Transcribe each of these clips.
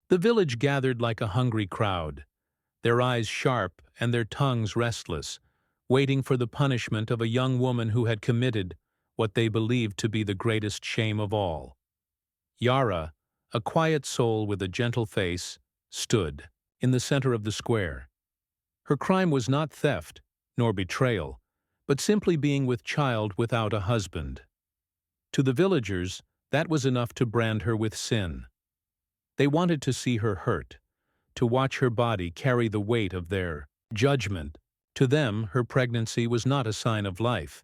The village gathered like a hungry crowd, their eyes sharp and their tongues restless, waiting for the punishment of a young woman who had committed what they believed to be the greatest shame of all. Yara, a quiet soul with a gentle face, stood in the center of the square. Her crime was not theft, nor betrayal, but simply being with child without a husband. To the villagers, that was enough to brand her with sin. They wanted to see her hurt, to watch her body carry the weight of their judgment. To them, her pregnancy was not a sign of life.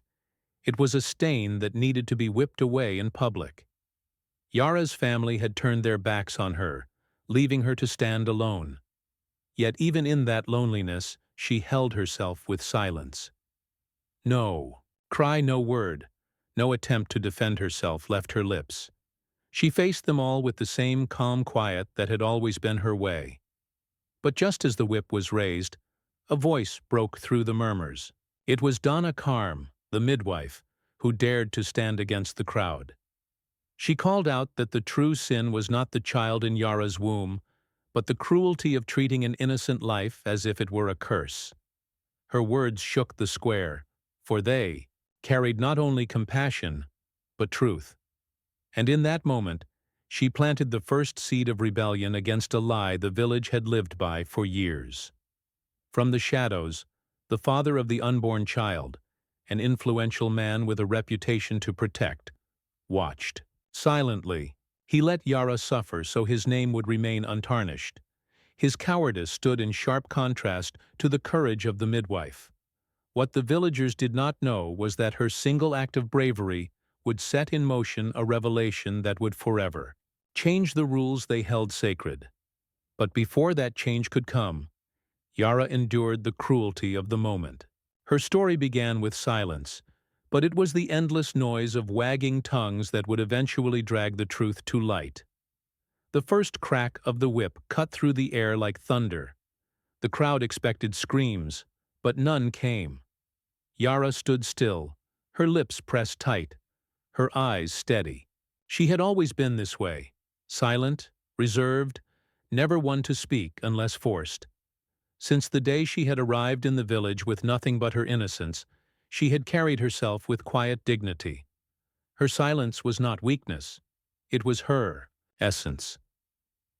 It was a stain that needed to be whipped away in public. Yara's family had turned their backs on her, leaving her to stand alone. Yet even in that loneliness, she held herself with silence. No cry, no word, no attempt to defend herself left her lips. She faced them all with the same calm quiet that had always been her way. But just as the whip was raised, a voice broke through the murmurs. It was Donna Carm, the midwife, who dared to stand against the crowd. She called out that the true sin was not the child in Yara's womb, but the cruelty of treating an innocent life as if it were a curse. Her words shook the square, for they carried not only compassion, but truth. And in that moment, she planted the first seed of rebellion against a lie the village had lived by for years. From the shadows, the father of the unborn child, an influential man with a reputation to protect, watched. Silently, he let Yara suffer so his name would remain untarnished. His cowardice stood in sharp contrast to the courage of the midwife. What the villagers did not know was that her single act of bravery would set in motion a revelation that would forever change the rules they held sacred. But before that change could come, Yara endured the cruelty of the moment. Her story began with silence, but it was the endless noise of wagging tongues that would eventually drag the truth to light. The first crack of the whip cut through the air like thunder. The crowd expected screams, but none came. Yara stood still, her lips pressed tight, her eyes steady. She had always been this way, silent, reserved, never one to speak unless forced. Since the day she had arrived in the village with nothing but her innocence, she had carried herself with quiet dignity. Her silence was not weakness, it was her essence.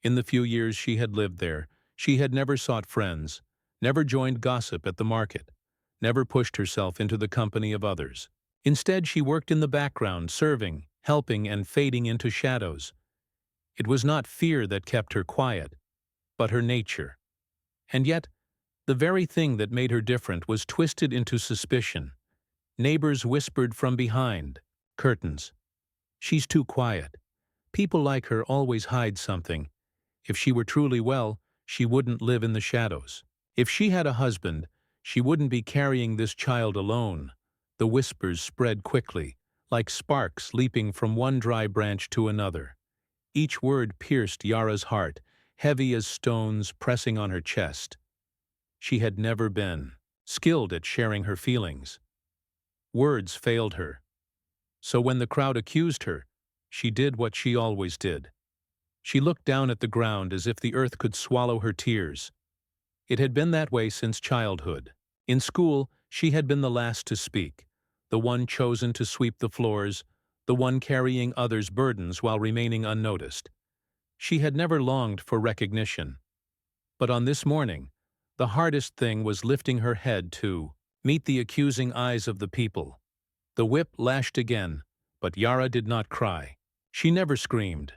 In the few years she had lived there, she had never sought friends, never joined gossip at the market, never pushed herself into the company of others. Instead, she worked in the background, serving, helping, and fading into shadows. It was not fear that kept her quiet, but her nature. And yet, the very thing that made her different was twisted into suspicion. Neighbors whispered from behind curtains. She's too quiet. People like her always hide something. If she were truly well, she wouldn't live in the shadows. If she had a husband, she wouldn't be carrying this child alone. The whispers spread quickly, like sparks leaping from one dry branch to another. Each word pierced Yara's heart, heavy as stones pressing on her chest. She had never been skilled at sharing her feelings. Words failed her. So when the crowd accused her, she did what she always did. She looked down at the ground as if the earth could swallow her tears. It had been that way since childhood. In school, she had been the last to speak, the one chosen to sweep the floors, the one carrying others' burdens while remaining unnoticed. She had never longed for recognition. But on this morning, the hardest thing was lifting her head to meet the accusing eyes of the people. The whip lashed again, but Yara did not cry. She never screamed.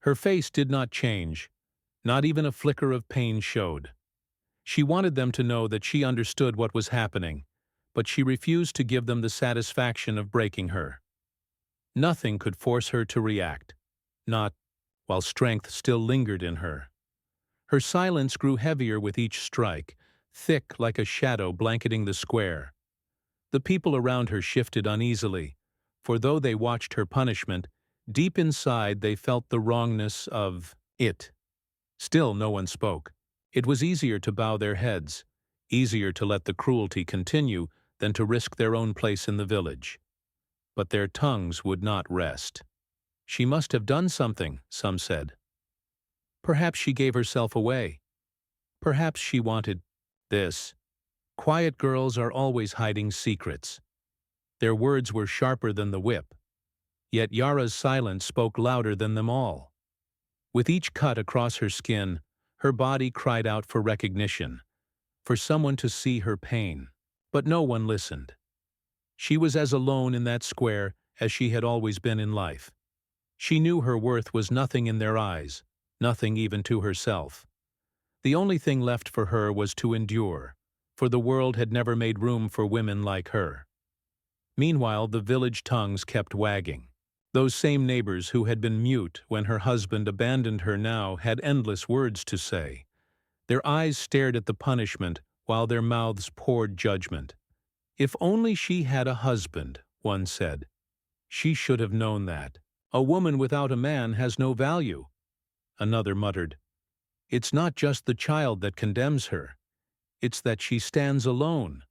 Her face did not change. Not even a flicker of pain showed. She wanted them to know that she understood what was happening, but she refused to give them the satisfaction of breaking her. Nothing could force her to react, not while strength still lingered in her. Her silence grew heavier with each strike, thick like a shadow blanketing the square. The people around her shifted uneasily, for though they watched her punishment, deep inside they felt the wrongness of it. Still no one spoke. It was easier to bow their heads, easier to let the cruelty continue than to risk their own place in the village. But their tongues would not rest. She must have done something, some said. Perhaps she gave herself away. Perhaps she wanted this. Quiet girls are always hiding secrets. Their words were sharper than the whip. Yet Yara's silence spoke louder than them all. With each cut across her skin, her body cried out for recognition, for someone to see her pain. But no one listened. She was as alone in that square as she had always been in life. She knew her worth was nothing in their eyes, nothing even to herself. The only thing left for her was to endure, for the world had never made room for women like her. Meanwhile, the village tongues kept wagging. Those same neighbors who had been mute when her husband abandoned her now had endless words to say. Their eyes stared at the punishment while their mouths poured judgment. If only she had a husband, one said. She should have known that. A woman without a man has no value. Another muttered. It's not just the child that condemns her. It's that she stands alone.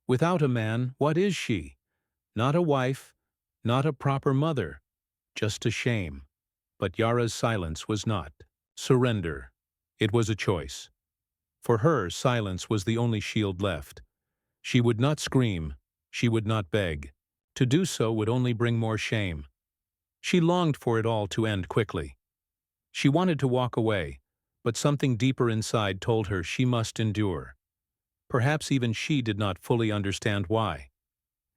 Without a man, what is she? Not a wife, not a proper mother, just a shame. But Yara's silence was not surrender. It was a choice. For her, silence was the only shield left. She would not scream, she would not beg. To do so would only bring more shame. She longed for it all to end quickly. She wanted to walk away, but something deeper inside told her she must endure. Perhaps even she did not fully understand why.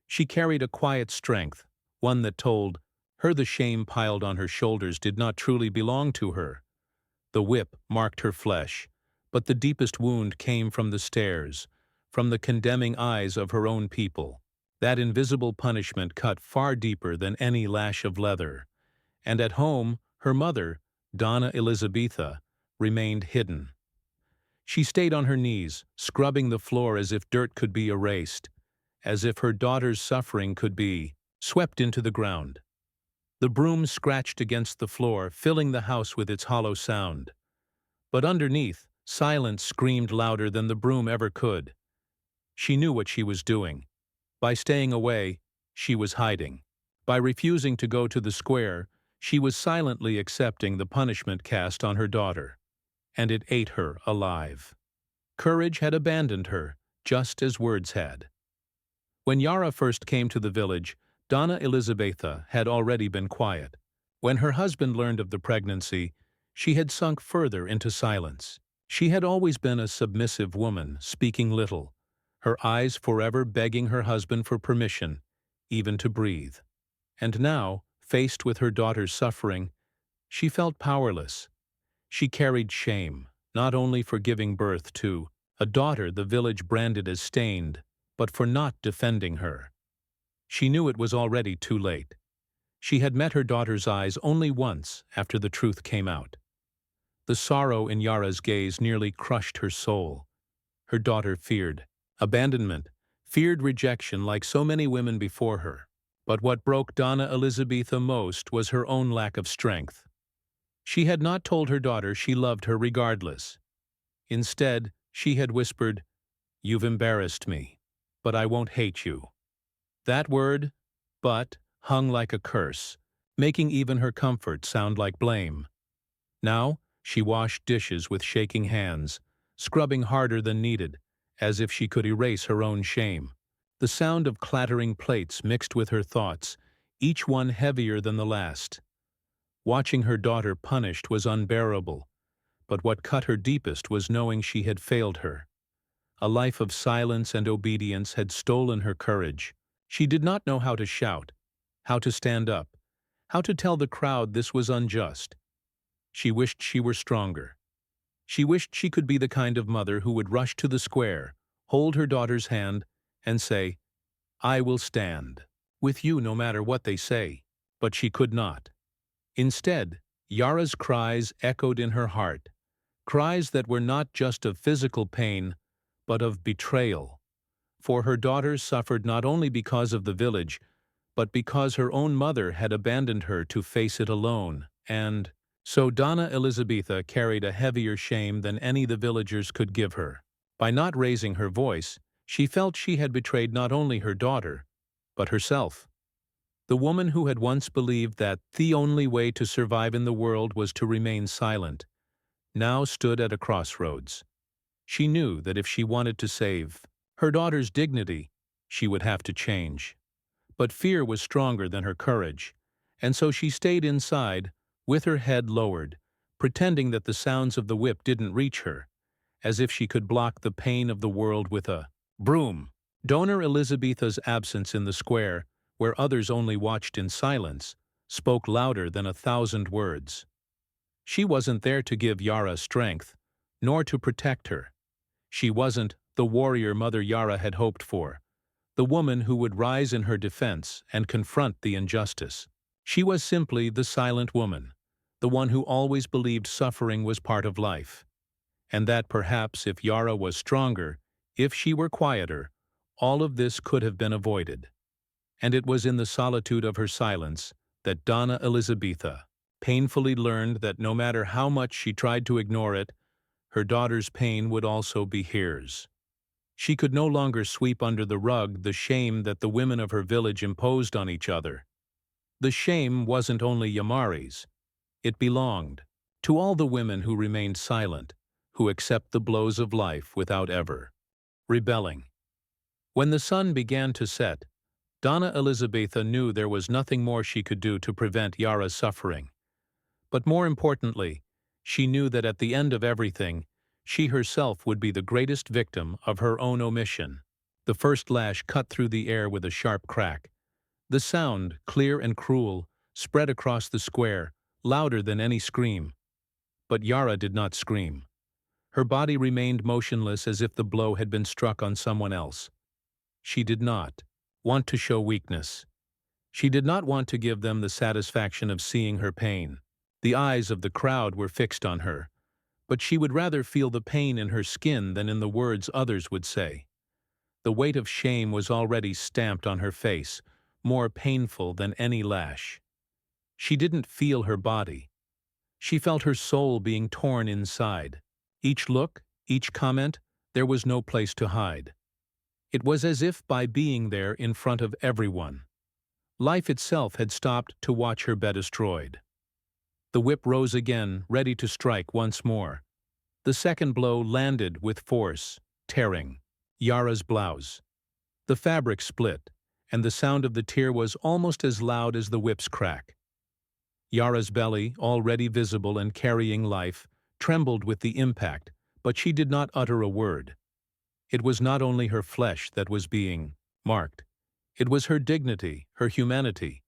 She carried a quiet strength, one that told her the shame piled on her shoulders did not truly belong to her. The whip marked her flesh, but the deepest wound came from the stares, from the condemning eyes of her own people. That invisible punishment cut far deeper than any lash of leather. And at home, her mother, Donna Elizabetha, remained hidden. She stayed on her knees, scrubbing the floor as if dirt could be erased, as if her daughter's suffering could be swept into the ground. The broom scratched against the floor, filling the house with its hollow sound. But underneath, silence screamed louder than the broom ever could. She knew what she was doing. By staying away, she was hiding. By refusing to go to the square, she was silently accepting the punishment cast on her daughter. And it ate her alive. Courage had abandoned her, just as words had. When Yara first came to the village, Donna Elizabetha had already been quiet. When her husband learned of the pregnancy, she had sunk further into silence. She had always been a submissive woman, speaking little, her eyes forever begging her husband for permission, even to breathe. And now, faced with her daughter's suffering, she felt powerless. She carried shame, not only for giving birth to a daughter the village branded as stained, but for not defending her. She knew it was already too late. She had met her daughter's eyes only once after the truth came out. The sorrow in Yara's gaze nearly crushed her soul. Her daughter feared abandonment, feared rejection like so many women before her. But what broke Donna Elizabetha most was her own lack of strength. She had not told her daughter she loved her regardless. Instead, she had whispered, "You've embarrassed me, but I won't hate you." That word, "but," hung like a curse, making even her comfort sound like blame. Now, she washed dishes with shaking hands, scrubbing harder than needed, as if she could erase her own shame. The sound of clattering plates mixed with her thoughts, each one heavier than the last. Watching her daughter punished was unbearable, but what cut her deepest was knowing she had failed her. A life of silence and obedience had stolen her courage. She did not know how to shout, how to stand up, how to tell the crowd this was unjust. She wished she were stronger. She wished she could be the kind of mother who would rush to the square, hold her daughter's hand, and say, "I will stand with you no matter what they say." But she could not. Instead, Yara's cries echoed in her heart, cries that were not just of physical pain, but of betrayal. For her daughter suffered not only because of the village, but because her own mother had abandoned her to face it alone, and so Donna Elizabetha carried a heavier shame than any the villagers could give her. By not raising her voice, she felt she had betrayed not only her daughter, but herself. The woman who had once believed that the only way to survive in the world was to remain silent, now stood at a crossroads. She knew that if she wanted to save her daughter's dignity, she would have to change. But fear was stronger than her courage, and so she stayed inside, with her head lowered, pretending that the sounds of the whip didn't reach her, as if she could block the pain of the world with a broom. Donor Elizabetha's absence in the square, where others only watched in silence, spoke louder than 1,000 words. She wasn't there to give Yara strength, nor to protect her. She wasn't the warrior Mother Yara had hoped for, the woman who would rise in her defense and confront the injustice. She was simply the silent woman, the one who always believed suffering was part of life, and that perhaps if Yara was stronger, if she were quieter, all of this could have been avoided. And it was in the solitude of her silence that Donna Elizabetha painfully learned that no matter how much she tried to ignore it, her daughter's pain would also be hers. She could no longer sweep under the rug the shame that the women of her village imposed on each other. The shame wasn't only Yamari's. It belonged to all the women who remained silent, who accept the blows of life without ever rebelling. When the sun began to set, Donna Elizabetha knew there was nothing more she could do to prevent Yara's suffering. But more importantly, she knew that at the end of everything, she herself would be the greatest victim of her own omission. The first lash cut through the air with a sharp crack. The sound, clear and cruel, spread across the square, louder than any scream. But Yara did not scream. Her body remained motionless as if the blow had been struck on someone else. She did not want to show weakness. She did not want to give them the satisfaction of seeing her pain. The eyes of the crowd were fixed on her, but she would rather feel the pain in her skin than in the words others would say. The weight of shame was already stamped on her face, more painful than any lash. She didn't feel her body. She felt her soul being torn inside. Each look, each comment, there was no place to hide. It was as if by being there in front of everyone, life itself had stopped to watch her be destroyed. The whip rose again, ready to strike once more. The second blow landed with force, tearing Yara's blouse. The fabric split, and the sound of the tear was almost as loud as the whip's crack. Yara's belly, already visible and carrying life, trembled with the impact, but she did not utter a word. It was not only her flesh that was being marked. It was her dignity, her humanity,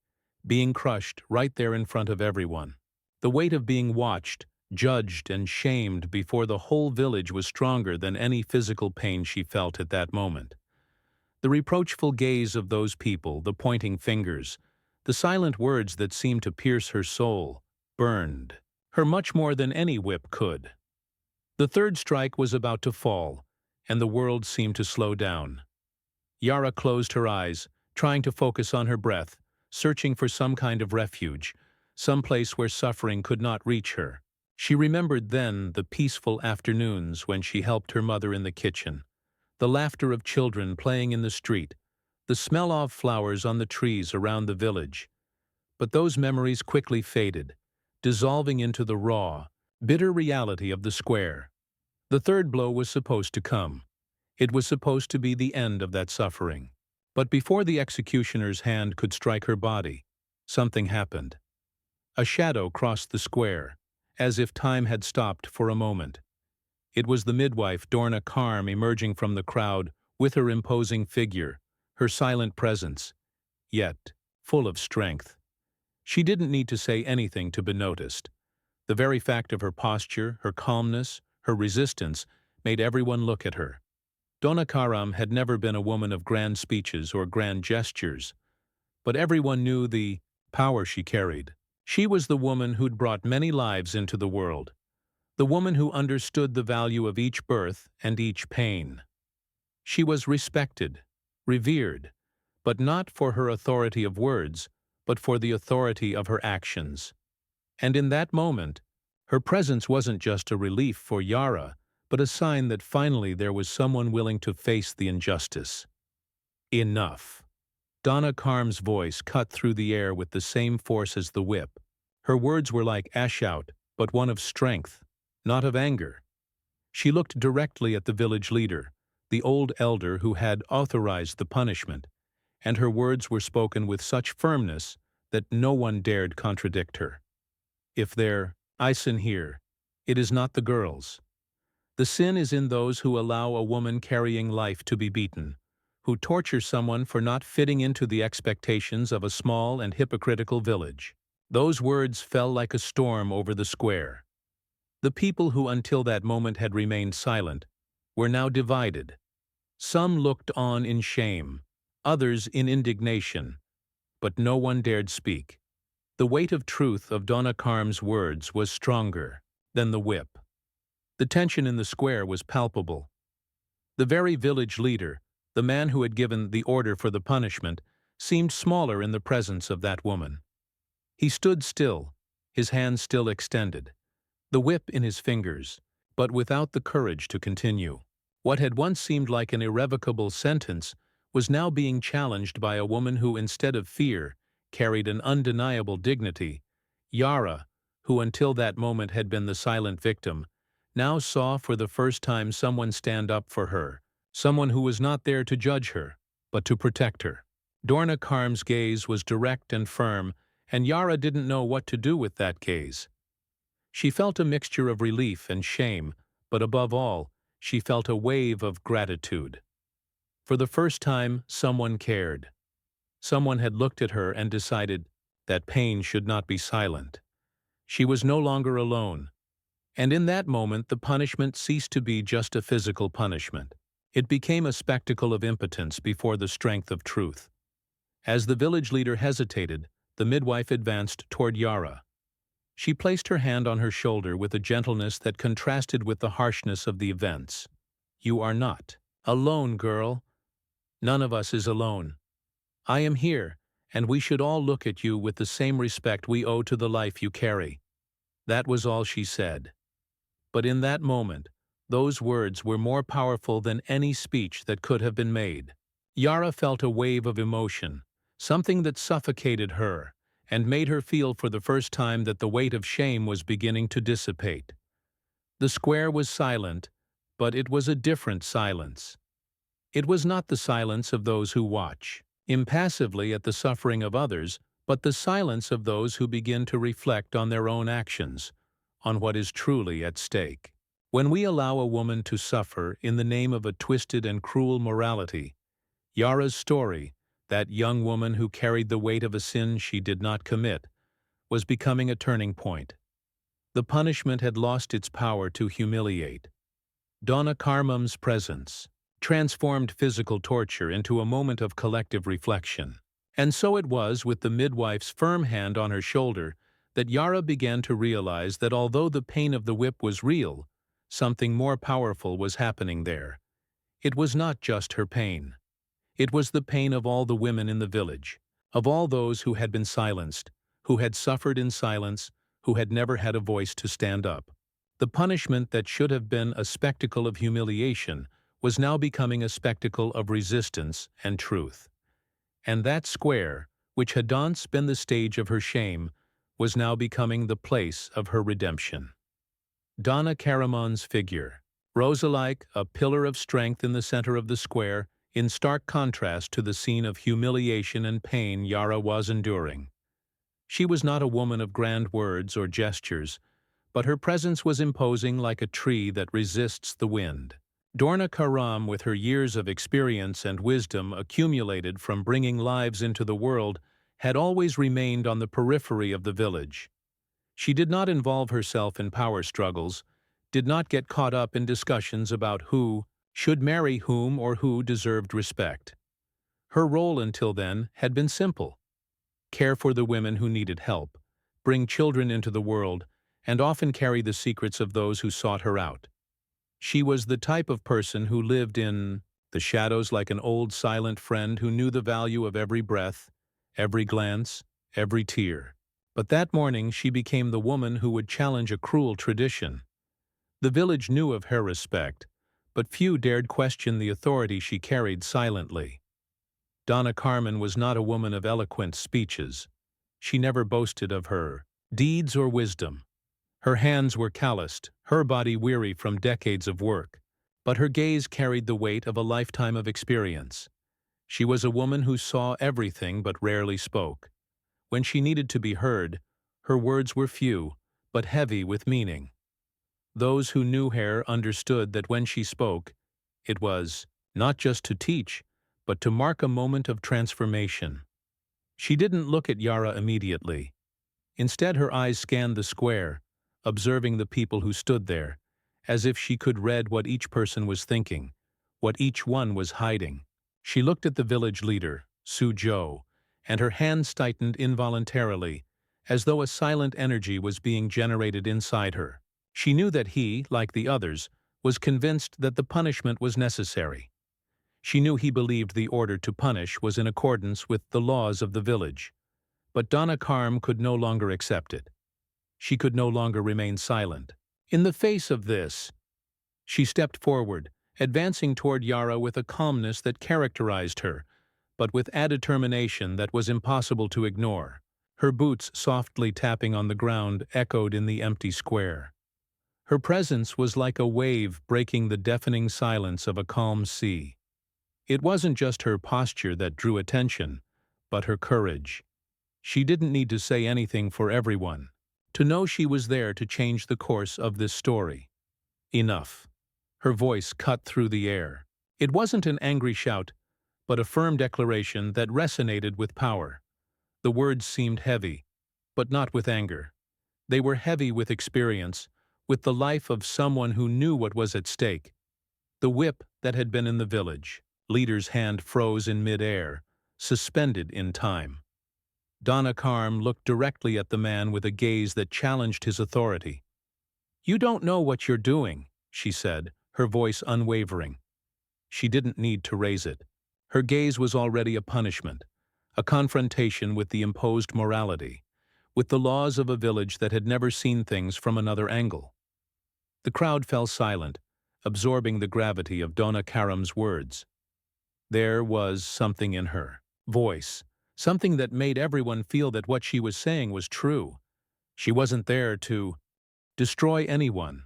being crushed right there in front of everyone. The weight of being watched, judged, and shamed before the whole village was stronger than any physical pain she felt at that moment. The reproachful gaze of those people, the pointing fingers, the silent words that seemed to pierce her soul, burned her much more than any whip could. The third strike was about to fall, and the world seemed to slow down. Yara closed her eyes, trying to focus on her breath, searching for some kind of refuge, some place where suffering could not reach her. She remembered then the peaceful afternoons when she helped her mother in the kitchen, the laughter of children playing in the street, the smell of flowers on the trees around the village. But those memories quickly faded, dissolving into the raw, bitter reality of the square. The third blow was supposed to come. It was supposed to be the end of that suffering. But before the executioner's hand could strike her body, something happened. A shadow crossed the square, as if time had stopped for a moment. It was the midwife Dorna Karm emerging from the crowd with her imposing figure, her silent presence, yet full of strength. She didn't need to say anything to be noticed. The very fact of her posture, her calmness, her resistance, made everyone look at her. Donna Karam had never been a woman of grand speeches or grand gestures, but everyone knew the power she carried. She was the woman who'd brought many lives into the world, the woman who understood the value of each birth and each pain. She was respected, revered, but not for her authority of words, but for the authority of her actions. And in that moment, her presence wasn't just a relief for Yara, but a sign that finally there was someone willing to face the injustice. Enough. Donna Karm's voice cut through the air with the same force as the whip. Her words were like a shout, but one of strength, not of anger. She looked directly at the village leader, the old elder who had authorized the punishment, and her words were spoken with such firmness that no one dared contradict her. If there is sin here, it is not the girls. The sin is in those who allow a woman carrying life to be beaten, who torture someone for not fitting into the expectations of a small and hypocritical village. Those words fell like a storm over the square. The people who until that moment had remained silent were now divided. Some looked on in shame, others in indignation, but no one dared speak. The weight of truth of Donna Carm's words was stronger than the whip. The tension in the square was palpable. The very village leader, the man who had given the order for the punishment, seemed smaller in the presence of that woman. He stood still, his hands still extended, the whip in his fingers, but without the courage to continue. What had once seemed like an irrevocable sentence was now being challenged by a woman who, instead of fear, carried an undeniable dignity. Yara, who until that moment had been the silent victim, now saw for the first time someone stand up for her, someone who was not there to judge her, but to protect her. Donna Carm's gaze was direct and firm, and Yara didn't know what to do with that gaze. She felt a mixture of relief and shame, but above all, she felt a wave of gratitude. For the first time, someone cared. Someone had looked at her and decided that pain should not be silent. She was no longer alone. And in that moment, the punishment ceased to be just a physical punishment. It became a spectacle of impotence before the strength of truth. As the village leader hesitated, the midwife advanced toward Yara. She placed her hand on her shoulder with a gentleness that contrasted with the harshness of the events. "You are not alone, girl. None of us is alone. I am here, and we should all look at you with the same respect we owe to the life you carry." That was all she said. But in that moment, those words were more powerful than any speech that could have been made. Yara felt a wave of emotion, something that suffocated her, and made her feel for the first time that the weight of shame was beginning to dissipate. The square was silent, but it was a different silence. It was not the silence of those who watch impassively at the suffering of others, but the silence of those who begin to reflect on their own actions, on what is truly at stake. When we allow a woman to suffer in the name of a twisted and cruel morality, Yara's story, that young woman who carried the weight of a sin she did not commit, was becoming a turning point. The punishment had lost its power to humiliate. Donna Carm's presence transformed physical torture into a moment of collective reflection. And so it was with the midwife's firm hand on her shoulder that Yara began to realize that although the pain of the whip was real, something more powerful was happening there. It was not just her pain. It was the pain of all the women in the village, of all those who had been silenced, who had suffered in silence, who had never had a voice to stand up. The punishment that should have been a spectacle of humiliation was now becoming a spectacle of resistance and truth. And that square, which had once been the stage of her shame, was now becoming the place of her redemption. Donna Caramon's figure, rose-alike, a pillar of strength in the center of the square, in stark contrast to the scene of humiliation and pain Yara was enduring. She was not a woman of grand words or gestures, but her presence was imposing like a tree that resists the wind. Donna Karam, with her years of experience and wisdom accumulated from bringing lives into the world, had always remained on the periphery of the village. She did not involve herself in power struggles, did not get caught up in discussions about who should marry whom or who deserved respect. Her role until then had been simple: care for the women who needed help, bring children into the world, and often carry the secrets of those who sought her out. She was the type of person who lived in the shadows like an old silent friend who knew the value of every breath, every glance, every tear. But that morning she became the woman who would challenge a cruel tradition. The village knew of her respect, but few dared question the authority she carried silently. Donna Carmen was not a woman of eloquent speeches. She never boasted of her deeds or wisdom. Her hands were calloused, her body weary from decades of work, but her gaze carried the weight of a lifetime of experience. She was a woman who saw everything but rarely spoke. When she needed to be heard, her words were few, but heavy with meaning. Those who knew her understood that when she spoke, it was not just to teach, but to mark a moment of transformation. She didn't look at Yara immediately. Instead, her eyes scanned the square, observing the people who stood there, as if she could read what each person was thinking, what each one was hiding. She looked at the village leader, Suzhou, and her hands tightened involuntarily, as though a silent energy was being generated inside her. She knew that he, like the others, was convinced that the punishment was necessary. She knew he believed the order to punish was in accordance with the laws of the village. But Donna Karm could no longer accept it. She could no longer remain silent. In the face of this, she stepped forward, advancing toward Yara with a calmness that characterized her, but with a determination that was impossible to ignore. Her boots softly tapping on the ground echoed in the empty square. Her presence was like a wave breaking the deafening silence of a calm sea. It wasn't just her posture that drew attention, but her courage. She didn't need to say anything for everyone to know she was there to change the course of this story. Enough. Her voice cut through the air. It wasn't an angry shout, but a firm declaration that resonated with power. The words seemed heavy, but not with anger. They were heavy with experience, with the life of someone who knew what was at stake. The whip that had been in the village. Leader's hand froze in mid-air, suspended in time. Donna Karm looked directly at the man with a gaze that challenged his authority. "You don't know what you're doing," she said, her voice unwavering. She didn't need to raise it. Her gaze was already a punishment, a confrontation with the imposed morality, with the laws of a village that had never seen things from another angle. The crowd fell silent, absorbing the gravity of Donna Karam's words. There was something in her voice, something that made everyone feel that what she was saying was true. She wasn't there to destroy anyone.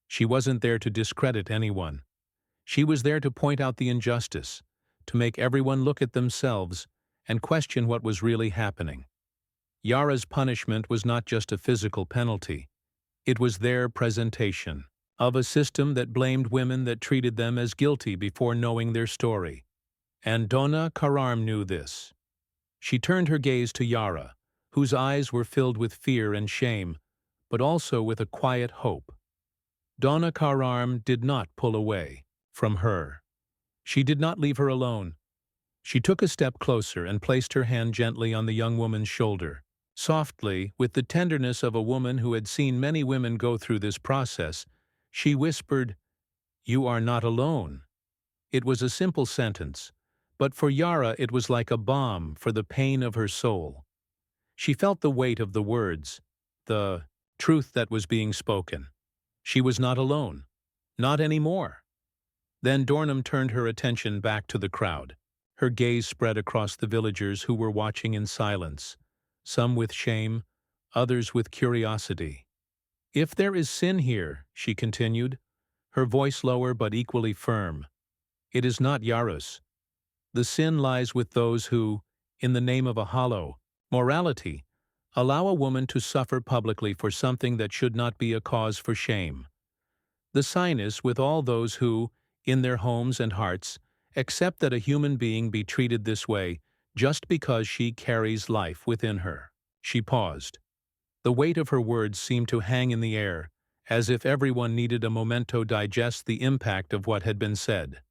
She wasn't there to discredit anyone. She was there to point out the injustice, to make everyone look at themselves and question what was really happening. Yara's punishment was not just a physical penalty. It was their presentation of a system that blamed women, that treated them as guilty before knowing their story. And Donna Karam knew this. She turned her gaze to Yara, whose eyes were filled with fear and shame, but also with a quiet hope. Donna Karam did not pull away from her. She did not leave her alone. She took a step closer and placed her hand gently on the young woman's shoulder. Softly, with the tenderness of a woman who had seen many women go through this process, she whispered, "You are not alone." It was a simple sentence, but for Yara it was like a balm for the pain of her soul. She felt the weight of the words, the truth that was being spoken. She was not alone. Not anymore. Then Dornum turned her attention back to the crowd. Her gaze spread across the villagers who were watching in silence, some with shame, others with curiosity. "If there is sin here," she continued, her voice lower but equally firm, "it is not Yara's. The sin lies with those who, in the name of a hollow morality, allow a woman to suffer publicly for something that should not be a cause for shame. The sign is with all those who, in their homes and hearts, accept that a human being be treated this way just because she carries life within her." She paused. The weight of her words seemed to hang in the air, as if everyone needed a moment to digest the impact of what had been said.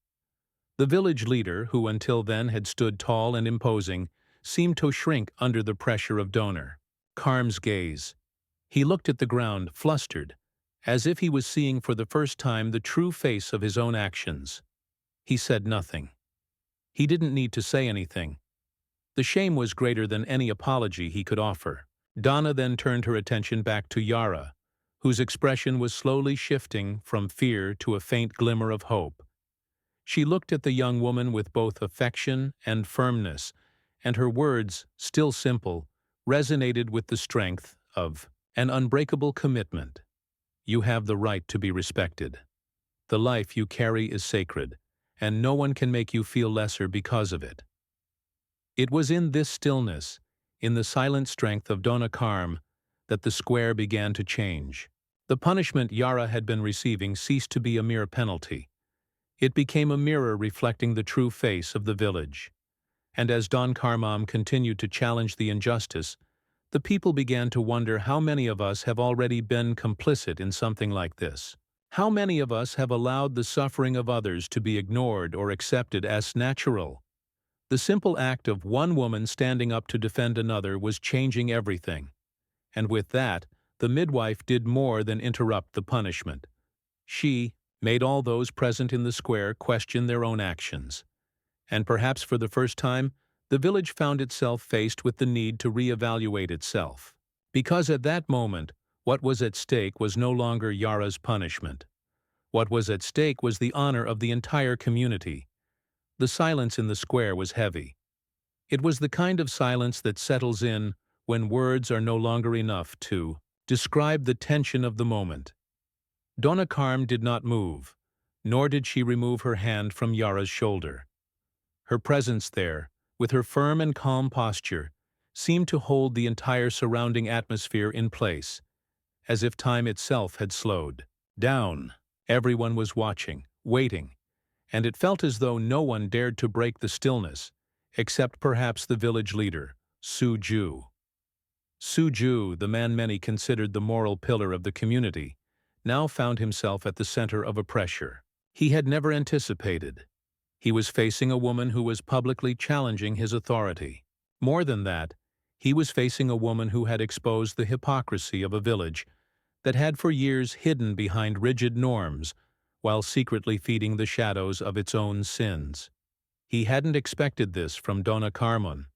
The village leader, who until then had stood tall and imposing, seemed to shrink under the pressure of Donna Karm's gaze. He looked at the ground, flustered, as if he was seeing for the first time the true face of his own actions. He said nothing. He didn't need to say anything. The shame was greater than any apology he could offer. Donna then turned her attention back to Yara, whose expression was slowly shifting from fear to a faint glimmer of hope. She looked at the young woman with both affection and firmness, and her words, still simple, resonated with the strength of an unbreakable commitment. You have the right to be respected. The life you carry is sacred, and no one can make you feel lesser because of it. It was in this stillness, in the silent strength of Donna Carm, that the square began to change. The punishment Yara had been receiving ceased to be a mere penalty. It became a mirror reflecting the true face of the village. And as Don Carmam continued to challenge the injustice, the people began to wonder how many of us have already been complicit in something like this. How many of us have allowed the suffering of others to be ignored or accepted as natural? The simple act of one woman standing up to defend another was changing everything. And with that, the midwife did more than interrupt the punishment. She made all those present in the square question their own actions. And perhaps for the first time, the village found itself faced with the need to reevaluate itself. Because at that moment, what was at stake was no longer Yara's punishment. What was at stake was the honor of the entire community. The silence in the square was heavy. It was the kind of silence that settles in when words are no longer enough to describe the tension of the moment. Donna Carm did not move, nor did she remove her hand from Yara's shoulder. Her presence there, with her firm and calm posture, seemed to hold the entire surrounding atmosphere in place, as if time itself had slowed down. Everyone was watching, waiting, and it felt as though no one dared to break the stillness, except perhaps the village leader, Suju. Suju, the man many considered the moral pillar of the community, now found himself at the center of a pressure he had never anticipated. He was facing a woman who was publicly challenging his authority. More than that, he was facing a woman who had exposed the hypocrisy of a village that had for years hidden behind rigid norms while secretly feeding the shadows of its own sins. He hadn't expected this from Donna Carmon.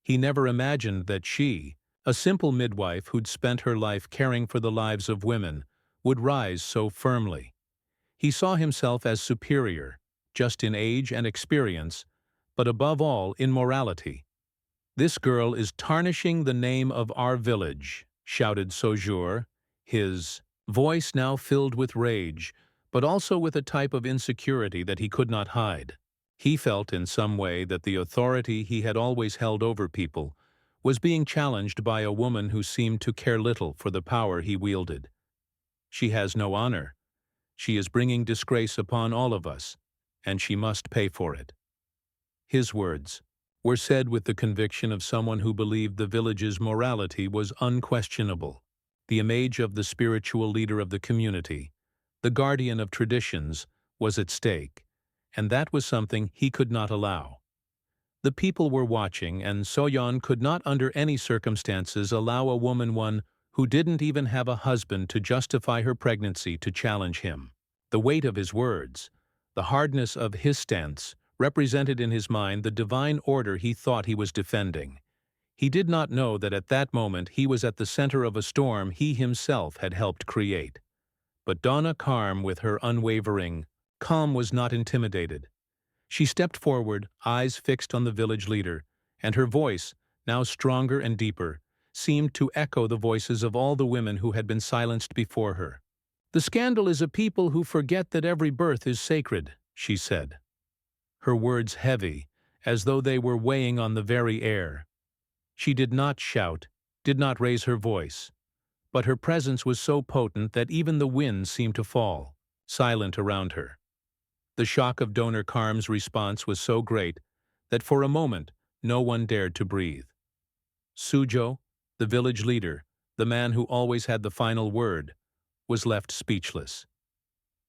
He never imagined that she, a simple midwife who'd spent her life caring for the lives of women, would rise so firmly. He saw himself as superior, just in age and experience, but above all in morality. "This girl is tarnishing the name of our village," shouted Sojour, his voice now filled with rage, but also with a type of insecurity that he could not hide. He felt in some way that the authority he had always held over people was being challenged by a woman who seemed to care little for the power he wielded. "She has no honor. She is bringing disgrace upon all of us, and she must pay for it." His words were said with the conviction of someone who believed the village's morality was unquestionable. The image of the spiritual leader of the community, the guardian of traditions, was at stake, and that was something he could not allow. The people were watching, and Soyeon could not under any circumstances allow a woman, one who didn't even have a husband to justify her pregnancy, to challenge him. The weight of his words, the hardness of his stance, represented in his mind the divine order he thought he was defending. He did not know that at that moment he was at the center of a storm he himself had helped create. But Donna Carm, with her unwavering calm, was not intimidated. She stepped forward, eyes fixed on the village leader, and her voice, now stronger and deeper, seemed to echo the voices of all the women who had been silenced before her. "The scandal is a people who forget that every birth is sacred," she said. Her words heavy, as though they were weighing on the very air. She did not shout, did not raise her voice, but her presence was so potent that even the wind seemed to fall, silent around her. The shock of Donna Carm's response was so great that for a moment no one dared to breathe. Sujo, the village leader, the man who always had the final word, was left speechless.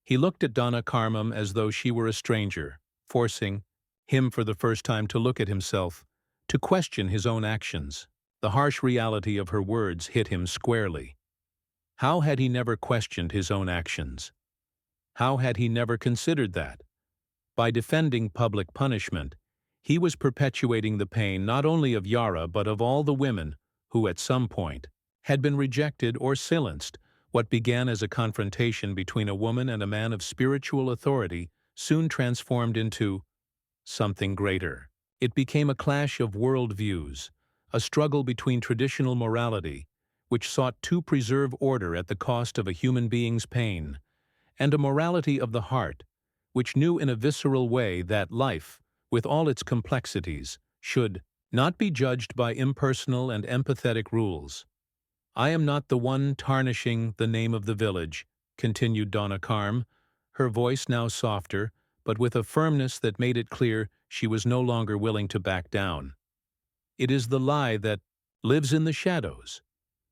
He looked at Donna Carmam as though she were a stranger, forcing him for the first time to look at himself, to question his own actions. The harsh reality of her words hit him squarely. How had he never questioned his own actions? How had he never considered that? By defending public punishment, he was perpetuating the pain not only of Yara but of all the women who at some point had been rejected or silenced. What began as a confrontation between a woman and a man of spiritual authority soon transformed into something greater. It became a clash of worldviews, a struggle between traditional morality, which sought to preserve order at the cost of a human being's pain, and a morality of the heart, which knew in a visceral way that life, with all its complexities, should not be judged by impersonal and empathetic rules. "I am not the one tarnishing the name of the village," continued Donna Carm, her voice now softer, but with a firmness that made it clear she was no longer willing to back down. "It is the lie that lives in the shadows.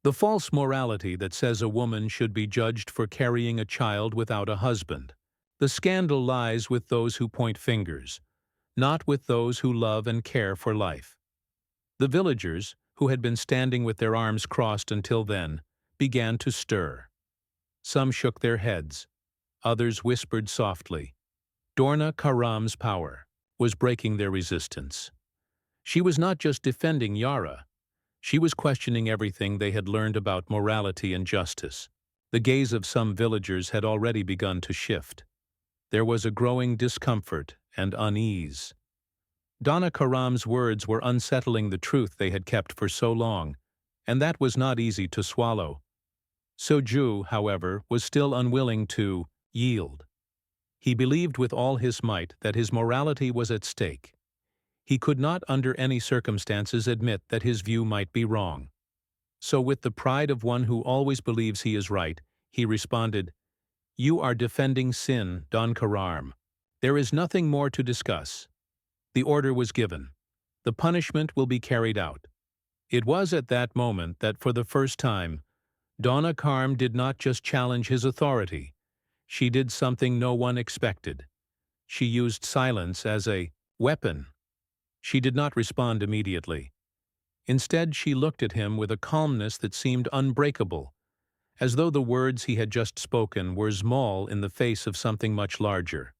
The false morality that says a woman should be judged for carrying a child without a husband. The scandal lies with those who point fingers, not with those who love and care for life." The villagers, who had been standing with their arms crossed until then, began to stir. Some shook their heads. Others whispered softly. Donna Karam's power was breaking their resistance. She was not just defending Yara. She was questioning everything they had learned about morality and justice. The gaze of some villagers had already begun to shift. There was a growing discomfort and unease. Donna Karam's words were unsettling the truth they had kept for so long, and that was not easy to swallow. Soju, however, was still unwilling to yield. He believed with all his might that his morality was at stake. He could not under any circumstances admit that his view might be wrong. So with the pride of one who always believes he is right, he responded, "You are defending sin, Don Karam. There is nothing more to discuss." The order was given. The punishment will be carried out. It was at that moment that for the first time, Donna Carm did not just challenge his authority. She did something no one expected. She used silence as a weapon. She did not respond immediately. Instead, she looked at him with a calmness that seemed unbreakable, as though the words he had just spoken were small in the face of something much larger.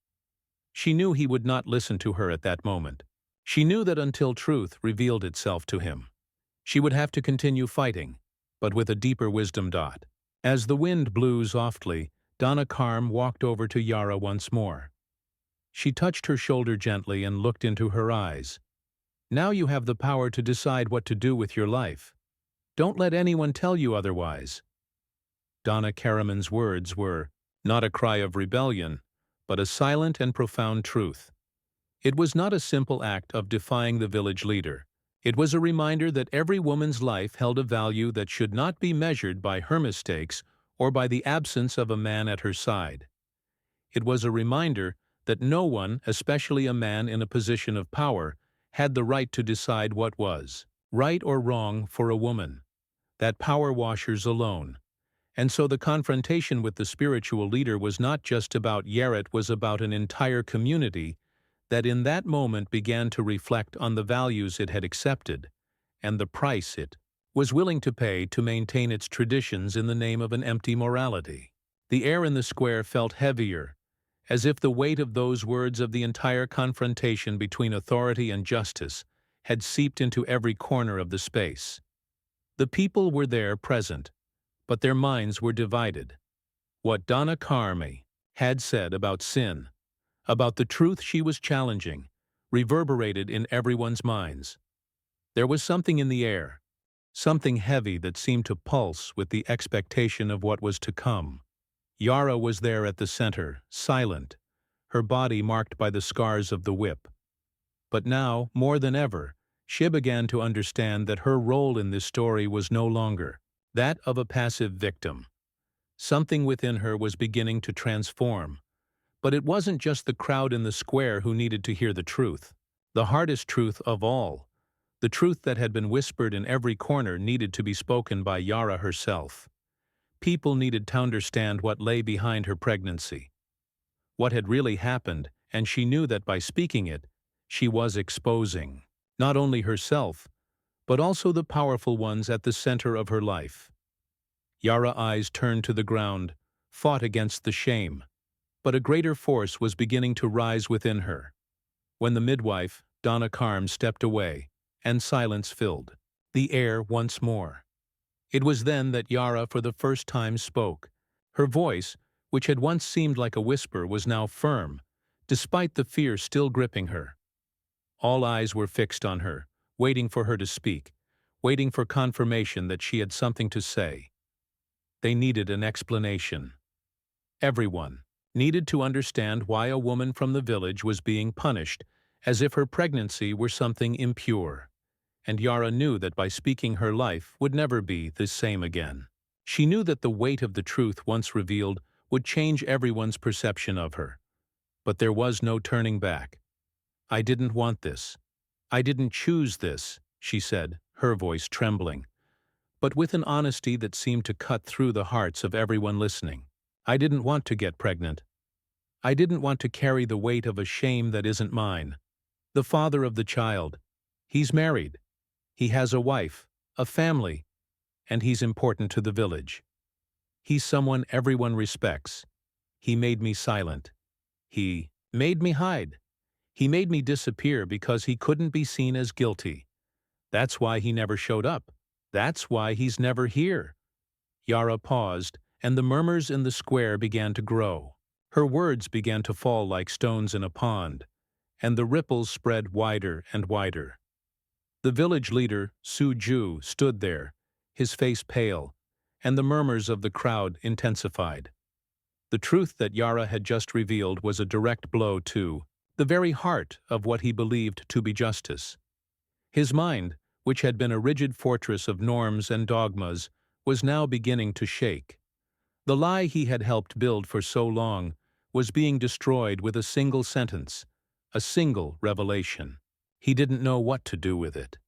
She knew he would not listen to her at that moment. She knew that until truth revealed itself to him, she would have to continue fighting, but with a deeper wisdom. As the wind blew softly, Donna Carm walked over to Yara once more. She touched her shoulder gently and looked into her eyes. "Now you have the power to decide what to do with your life. Don't let anyone tell you otherwise." Donna Karaman's words were not a cry of rebellion, but a silent and profound truth. It was not a simple act of defying the village leader. It was a reminder that every woman's life held a value that should not be measured by her mistakes or by the absence of a man at her side. It was a reminder that no one, especially a man in a position of power, had the right to decide what was right or wrong for a woman. That power washers alone. And so the confrontation with the spiritual leader was not just about Yara, it was about an entire community that in that moment began to reflect on the values it had accepted and the price it was willing to pay to maintain its traditions in the name of an empty morality. The air in the square felt heavier, as if the weight of those words of the entire confrontation between authority and justice had seeped into every corner of the space. The people were there present, but their minds were divided. What Donna Carmi had said about sin, about the truth she was challenging, reverberated in everyone's minds. There was something in the air, something heavy that seemed to pulse with the expectation of what was to come. Yara was there at the center, silent, her body marked by the scars of the whip. But now, more than ever, she began to understand that her role in this story was no longer that of a passive victim. Something within her was beginning to transform. But it wasn't just the crowd in the square who needed to hear the truth. The hardest truth of all, the truth that had been whispered in every corner, needed to be spoken by Yara herself. People needed to understand what lay behind her pregnancy, what had really happened, and she knew that by speaking it, she was exposing not only herself, but also the powerful ones at the center of her life. Yara's eyes turned to the ground, fought against the shame, but a greater force was beginning to rise within her. When the midwife, Donna Carm, stepped away, and silence filled the air once more. It was then that Yara for the first time spoke. Her voice, which had once seemed like a whisper, was now firm, despite the fear still gripping her. All eyes were fixed on her, waiting for her to speak, waiting for confirmation that she had something to say. They needed an explanation. Everyone needed to understand why a woman from the village was being punished, as if her pregnancy were something impure. And Yara knew that by speaking her life would never be the same again. She knew that the weight of the truth once revealed would change everyone's perception of her. But there was no turning back. "I didn't want this. I didn't choose this," she said, her voice trembling, but with an honesty that seemed to cut through the hearts of everyone listening. "I didn't want to get pregnant. I didn't want to carry the weight of a shame that isn't mine. The father of the child, he's married. He has a wife, a family, and he's important to the village. He's someone everyone respects. He made me silent. He made me hide. He made me disappear because he couldn't be seen as guilty. That's why he never showed up. That's why he's never here." Yara paused, and the murmurs in the square began to grow. Her words began to fall like stones in a pond, and the ripples spread wider and wider. The village leader, Suju, stood there, his face pale, and the murmurs of the crowd intensified. The truth that Yara had just revealed was a direct blow to the very heart of what he believed to be justice. His mind, which had been a rigid fortress of norms and dogmas, was now beginning to shake. The lie he had helped build for so long was being destroyed with a single sentence, a single revelation. He didn't know what to do with it.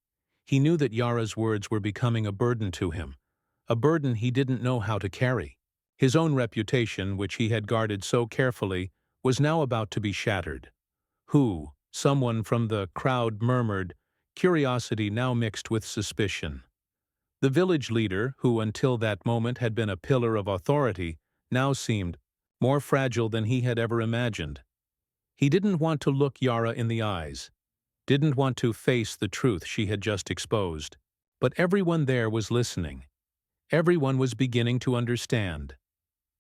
He knew that Yara's words were becoming a burden to him, a burden he didn't know how to carry. His own reputation, which he had guarded so carefully, was now about to be shattered. "Who?" someone from the crowd murmured, curiosity now mixed with suspicion. The village leader, who until that moment had been a pillar of authority, now seemed more fragile than he had ever imagined. He didn't want to look Yara in the eyes, didn't want to face the truth she had just exposed. But everyone there was listening. Everyone was beginning to understand.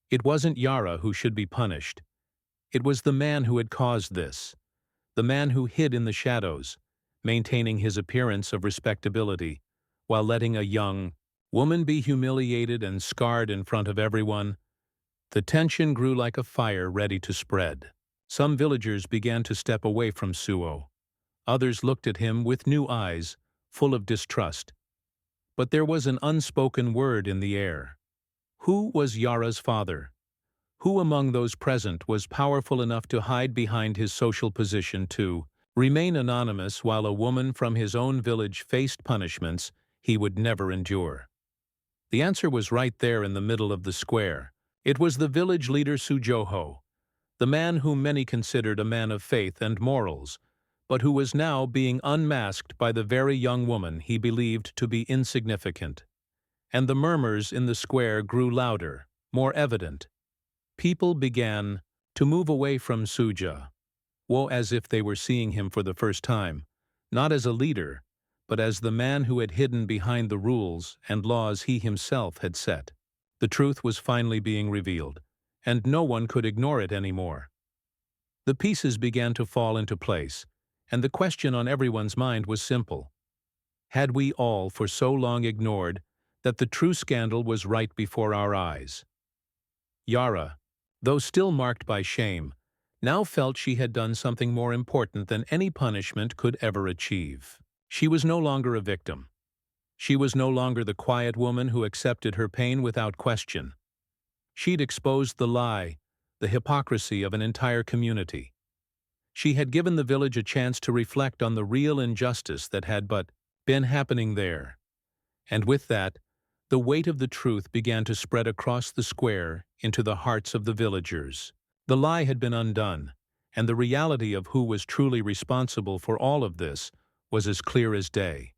It wasn't Yara who should be punished. It was the man who had caused this, the man who hid in the shadows, maintaining his appearance of respectability, while letting a young woman be humiliated and scarred in front of everyone. The tension grew like a fire ready to spread. Some villagers began to step away from Suo. Others looked at him with new eyes, full of distrust. But there was an unspoken word in the air. Who was Yara's father? Who among those present was powerful enough to hide behind his social position to remain anonymous while a woman from his own village faced punishments he would never endure? The answer was right there in the middle of the square. It was the village leader Sujoho, the man whom many considered a man of faith and morals, but who was now being unmasked by the very young woman he believed to be insignificant. And the murmurs in the square grew louder, more evident. People began to move away from Suja, as if they were seeing him for the first time, not as a leader, but as the man who had hidden behind the rules and laws he himself had set. The truth was finally being revealed, and no one could ignore it anymore. The pieces began to fall into place, and the question on everyone's mind was simple. Had we all for so long ignored that the true scandal was right before our eyes? Yara, though still marked by shame, now felt she had done something more important than any punishment could ever achieve. She was no longer a victim. She was no longer the quiet woman who accepted her pain without question. She'd exposed the lie, the hypocrisy of an entire community. She had given the village a chance to reflect on the real injustice that had but been happening there. And with that, the weight of the truth began to spread across the square into the hearts of the villagers. The lie had been undone, and the reality of who was truly responsible for all of this was as clear as day.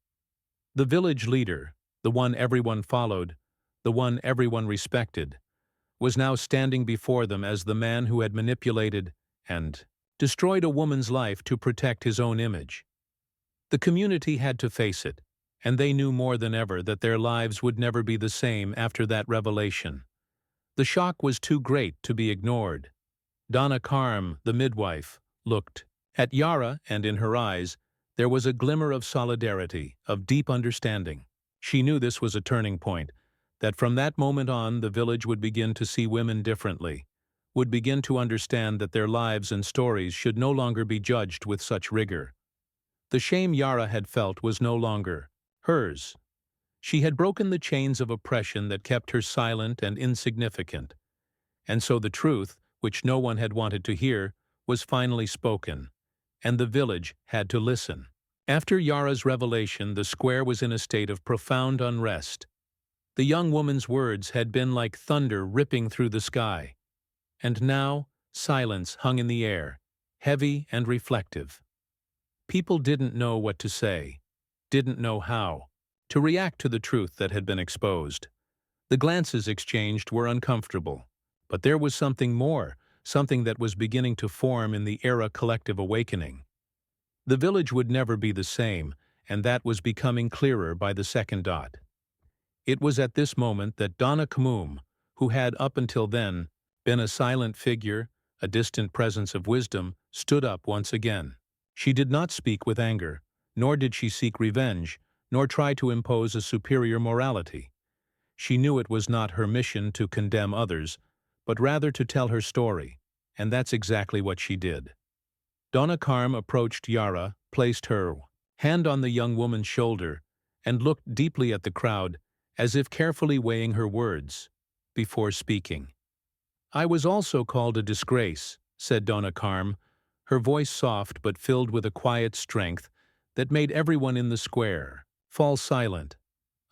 The village leader, the one everyone followed, the one everyone respected, was now standing before them as the man who had manipulated and destroyed a woman's life to protect his own image. The community had to face it, and they knew more than ever that their lives would never be the same after that revelation. The shock was too great to be ignored. Donna Karm, the midwife, looked at Yara, and in her eyes there was a glimmer of solidarity, of deep understanding. She knew this was a turning point, that from that moment on the village would begin to see women differently, would begin to understand that their lives and stories should no longer be judged with such rigor. The shame Yara had felt was no longer hers. She had broken the chains of oppression that kept her silent and insignificant, and so the truth, which no one had wanted to hear, was finally spoken, and the village had to listen. After Yara's revelation, the square was in a state of profound unrest. The young woman's words had been like thunder ripping through the sky, and now silence hung in the air, heavy and reflective. People didn't know what to say, didn't know how to react to the truth that had been exposed. The glances exchanged were uncomfortable, but there was something more, something that was beginning to form in the era collective awakening. The village would never be the same, and that was becoming clearer by the second dot. It was at this moment that Donna Kamum, who had up until then been a silent figure, a distant presence of wisdom, stood up once again. She did not speak with anger, nor did she seek revenge, nor try to impose a superior morality. She knew it was not her mission to condemn others, but rather to tell her story, and that's exactly what she did. Donna Karm approached Yara, placed her hand on the young woman's shoulder, and looked deeply at the crowd, as if carefully weighing her words before speaking. "I was also called a disgrace," said Donna Karm, her voice soft but filled with a quiet strength that made everyone in the square fall silent.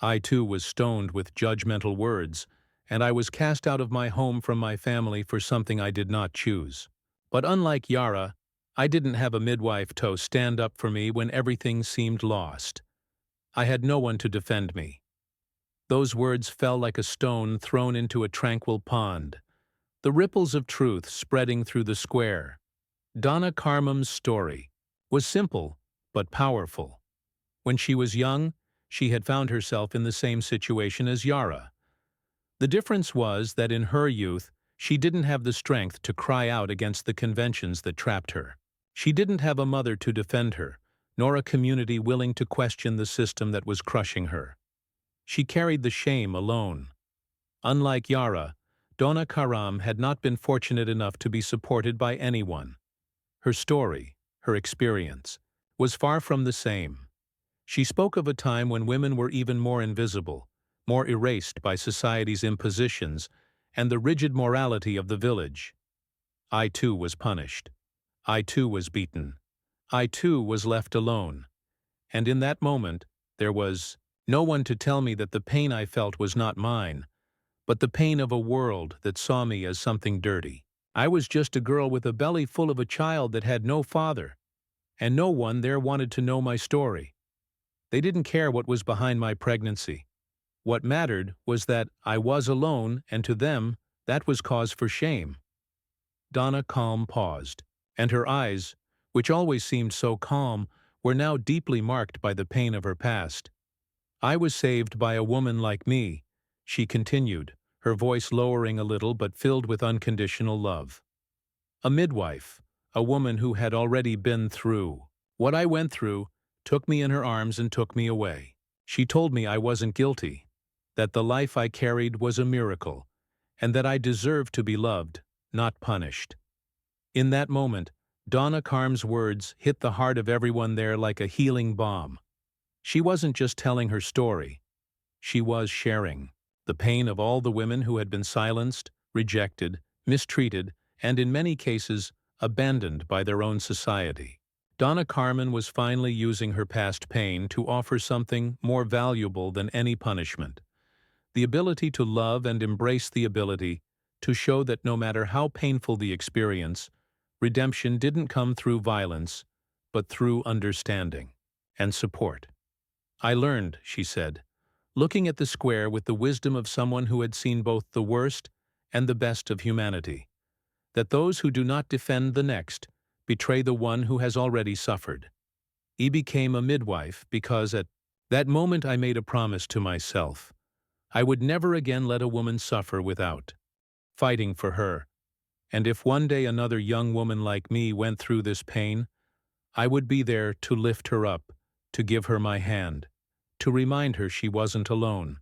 "I too was stoned with judgmental words, and I was cast out of my home from my family for something I did not choose. But unlike Yara, I didn't have a midwife to stand up for me when everything seemed lost. I had no one to defend me." Those words fell like a stone thrown into a tranquil pond, the ripples of truth spreading through the square. Donna Karmum's story was simple but powerful. When she was young, she had found herself in the same situation as Yara. The difference was that in her youth, she didn't have the strength to cry out against the conventions that trapped her. She didn't have a mother to defend her, nor a community willing to question the system that was crushing her. She carried the shame alone. Unlike Yara, Donna Karam had not been fortunate enough to be supported by anyone. Her story, her experience, was far from the same. She spoke of a time when women were even more invisible, more erased by society's impositions and the rigid morality of the village. "I too was punished. I too was beaten. I too was left alone. And in that moment, there was no one to tell me that the pain I felt was not mine, but the pain of a world that saw me as something dirty. I was just a girl with a belly full of a child that had no father, and no one there wanted to know my story. They didn't care what was behind my pregnancy. What mattered was that I was alone, and to them, that was cause for shame." Donna Calm paused, and her eyes, which always seemed so calm, were now deeply marked by the pain of her past. "I was saved by a woman like me," she continued, her voice lowering a little but filled with unconditional love. "A midwife, a woman who had already been through what I went through, took me in her arms and took me away. She told me I wasn't guilty, that the life I carried was a miracle, and that I deserved to be loved, not punished." In that moment, Donna Karm's words hit the heart of everyone there like a healing balm. She wasn't just telling her story. She was sharing the pain of all the women who had been silenced, rejected, mistreated, and in many cases, abandoned by their own society. Donna Carmen was finally using her past pain to offer something more valuable than any punishment: the ability to love and embrace, the ability to show that no matter how painful the experience, redemption didn't come through violence, but through understanding and support. "I learned," she said, looking at the square with the wisdom of someone who had seen both the worst and the best of humanity, "that those who do not defend the next betray the one who has already suffered. I became a midwife because at that moment I made a promise to myself. I would never again let a woman suffer without fighting for her. And if one day another young woman like me went through this pain, I would be there to lift her up, to give her my hand, to remind her she wasn't alone.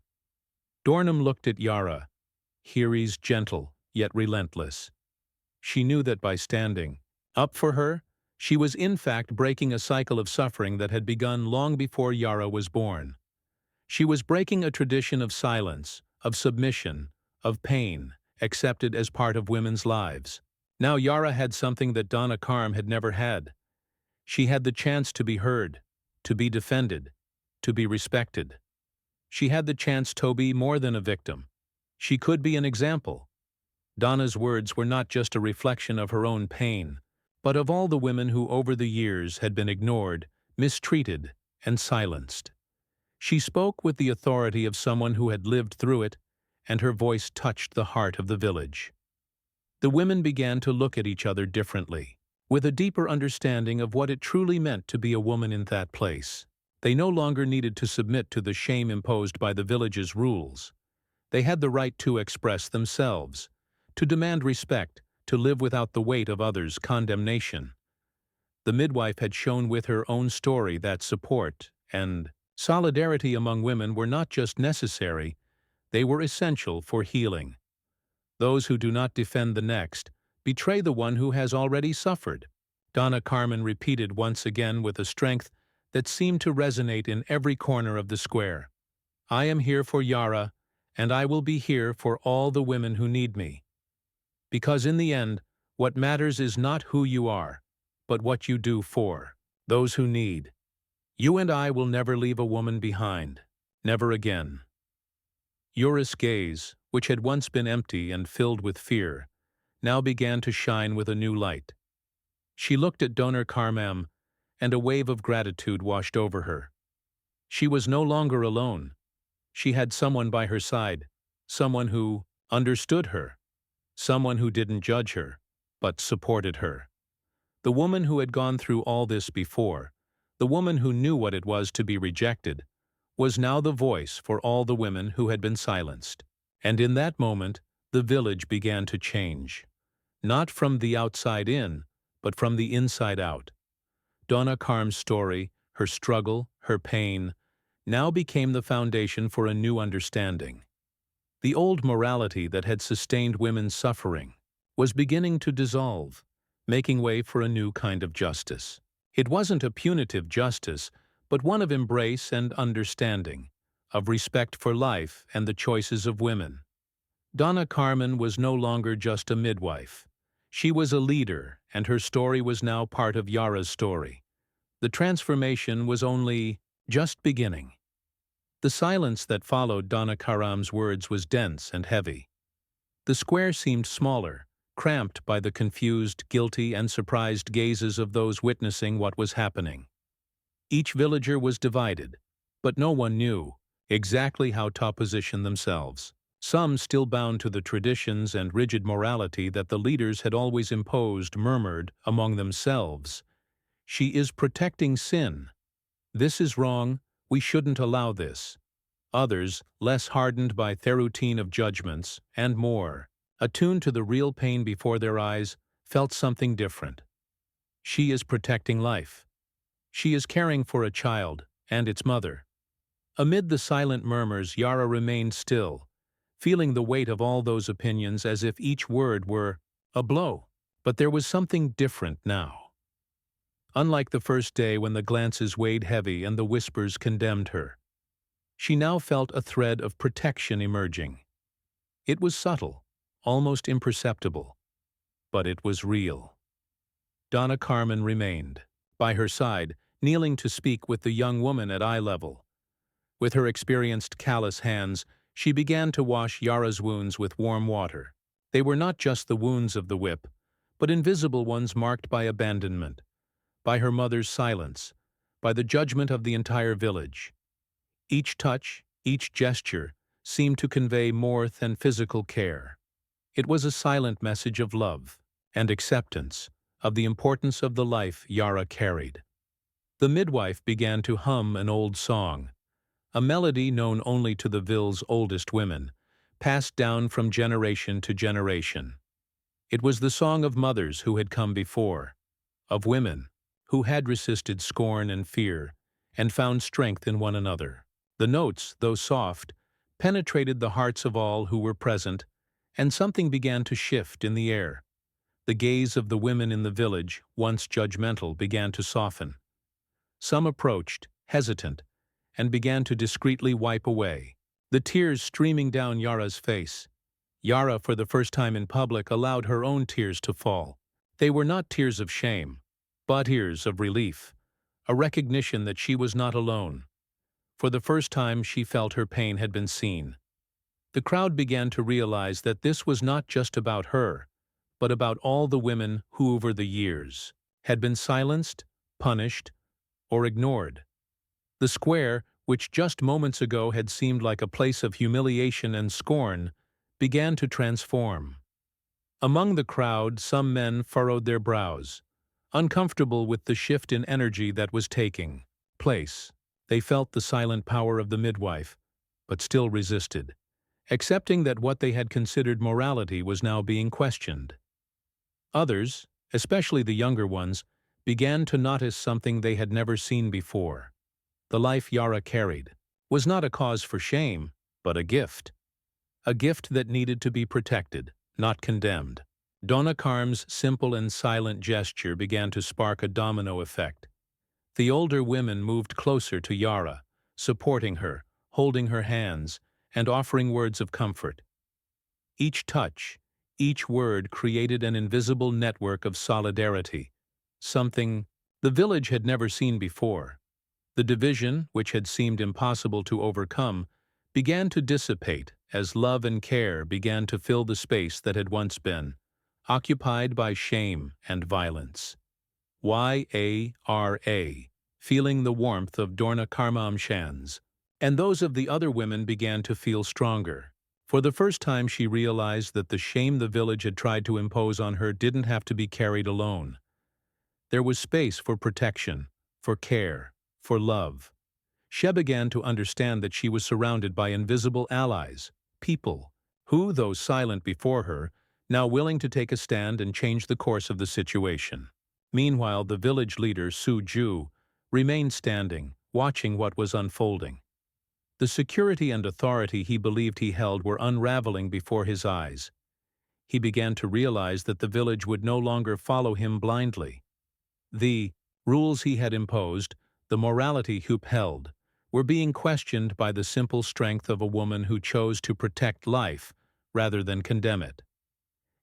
Dornum looked at Yara, Hiri's gentle, yet relentless. She knew that by standing up for her, she was in fact breaking a cycle of suffering that had begun long before Yara was born. She was breaking a tradition of silence, of submission, of pain, accepted as part of women's lives. Now Yara had something that Donna Carm had never had. She had the chance to be heard, to be defended, to be respected. She had the chance to be more than a victim. She could be an example. Donna's words were not just a reflection of her own pain, but of all the women who over the years had been ignored, mistreated, and silenced. She spoke with the authority of someone who had lived through it, and her voice touched the heart of the village. The women began to look at each other differently, with a deeper understanding of what it truly meant to be a woman in that place. They no longer needed to submit to the shame imposed by the village's rules. They had the right to express themselves, to demand respect, to live without the weight of others' condemnation. The midwife had shown with her own story that support and solidarity among women were not just necessary, they were essential for healing. Those who do not defend the next betray the one who has already suffered. Donna Carmen repeated once again with a strength that seemed to resonate in every corner of the square. I am here for Yara, and I will be here for all the women who need me. Because in the end, what matters is not who you are, but what you do for those who need. You and I will never leave a woman behind. Never again. Yura's gaze, which had once been empty and filled with fear, now began to shine with a new light. She looked at Donna Carmen, and a wave of gratitude washed over her. She was no longer alone. She had someone by her side, someone who understood her, someone who didn't judge her, but supported her. The woman who had gone through all this before, the woman who knew what it was to be rejected, was now the voice for all the women who had been silenced. And in that moment, the village began to change. Not from the outside in, but from the inside out. Donna Carm's story, her struggle, her pain, now became the foundation for a new understanding. The old morality that had sustained women's suffering was beginning to dissolve, making way for a new kind of justice. It wasn't a punitive justice, but one of embrace and understanding, of respect for life and the choices of women. Donna Carmen was no longer just a midwife. She was a leader, and her story was now part of Yara's story. The transformation was only just beginning. The silence that followed Donna Carmen's words was dense and heavy. The square seemed smaller, cramped by the confused, guilty, and surprised gazes of those witnessing what was happening. Each villager was divided, but no one knew exactly how to position themselves. Some, still bound to the traditions and rigid morality that the leaders had always imposed, murmured among themselves, "She is protecting sin. This is wrong, we shouldn't allow this." Others, less hardened by the routine of judgments, and more attuned to the real pain before their eyes, felt something different. She is protecting life. She is caring for a child and its mother. Amid the silent murmurs, Yara remained still, feeling the weight of all those opinions as if each word were a blow. But there was something different now. Unlike the first day when the glances weighed heavy and the whispers condemned her, she now felt a thread of protection emerging. It was subtle, almost imperceptible, but it was real. Donna Carmen remained by her side, kneeling to speak with the young woman at eye level. With her experienced, callous hands, she began to wash Yara's wounds with warm water. They were not just the wounds of the whip, but invisible ones marked by abandonment, by her mother's silence, by the judgment of the entire village. Each touch, each gesture, seemed to convey more than physical care. It was a silent message of love and acceptance of the importance of the life Yara carried. The midwife began to hum an old song, a melody known only to the ville's oldest women, passed down from generation to generation. It was the song of mothers who had come before, of women who had resisted scorn and fear and found strength in one another. The notes, though soft, penetrated the hearts of all who were present, and something began to shift in the air. The gaze of the women in the village, once judgmental, began to soften. Some approached, hesitant, and began to discreetly wipe away the tears streaming down Yara's face. Yara, for the first time in public, allowed her own tears to fall. They were not tears of shame, but tears of relief, a recognition that she was not alone. For the first time, she felt her pain had been seen. The crowd began to realize that this was not just about her, but about all the women who, over the years, had been silenced, punished, or ignored. The square, which just moments ago had seemed like a place of humiliation and scorn, began to transform. Among the crowd, some men furrowed their brows, uncomfortable with the shift in energy that was taking place. They felt the silent power of the midwife, but still resisted, accepting that what they had considered morality was now being questioned. Others, especially the younger ones, began to notice something they had never seen before. The life Yara carried was not a cause for shame, but a gift that needed to be protected, not condemned. Donna Karam's simple and silent gesture began to spark a domino effect. The older women moved closer to Yara, supporting her, holding her hands, and offering words of comfort. Each touch, each word created an invisible network of solidarity, something the village had never seen before. The division, which had seemed impossible to overcome, began to dissipate as love and care began to fill the space that had once been occupied by shame and violence. Yara, feeling the warmth of Dorna Karmam's hands, and those of the other women began to feel stronger. For the first time she realized that the shame the village had tried to impose on her didn't have to be carried alone. There was space for protection, for care, for love. She began to understand that she was surrounded by invisible allies, people who, though silent before her, now willing to take a stand and change the course of the situation. Meanwhile, the village leader, Su-ju, remained standing, watching what was unfolding. The security and authority he believed he held were unraveling before his eyes. He began to realize that the village would no longer follow him blindly. The rules he had imposed, the morality he upheld, were being questioned by the simple strength of a woman who chose to protect life rather than condemn it.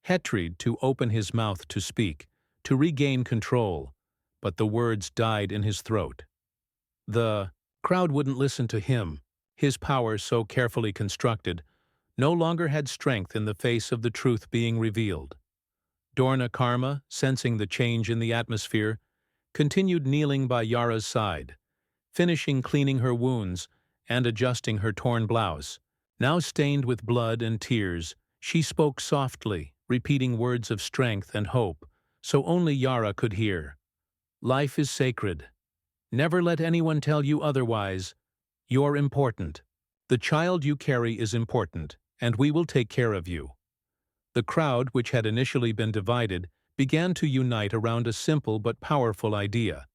Hetrid to open his mouth to speak, to regain control, but the words died in his throat. The crowd wouldn't listen to him. His power, so carefully constructed, no longer had strength in the face of the truth being revealed. Dorna Karma, sensing the change in the atmosphere, continued kneeling by Yara's side, finishing cleaning her wounds and adjusting her torn blouse. Now stained with blood and tears, she spoke softly, repeating words of strength and hope, so only Yara could hear. Life is sacred. Never let anyone tell you otherwise. You're important. The child you carry is important, and we will take care of you. The crowd, which had initially been divided, began to unite around a simple but powerful idea.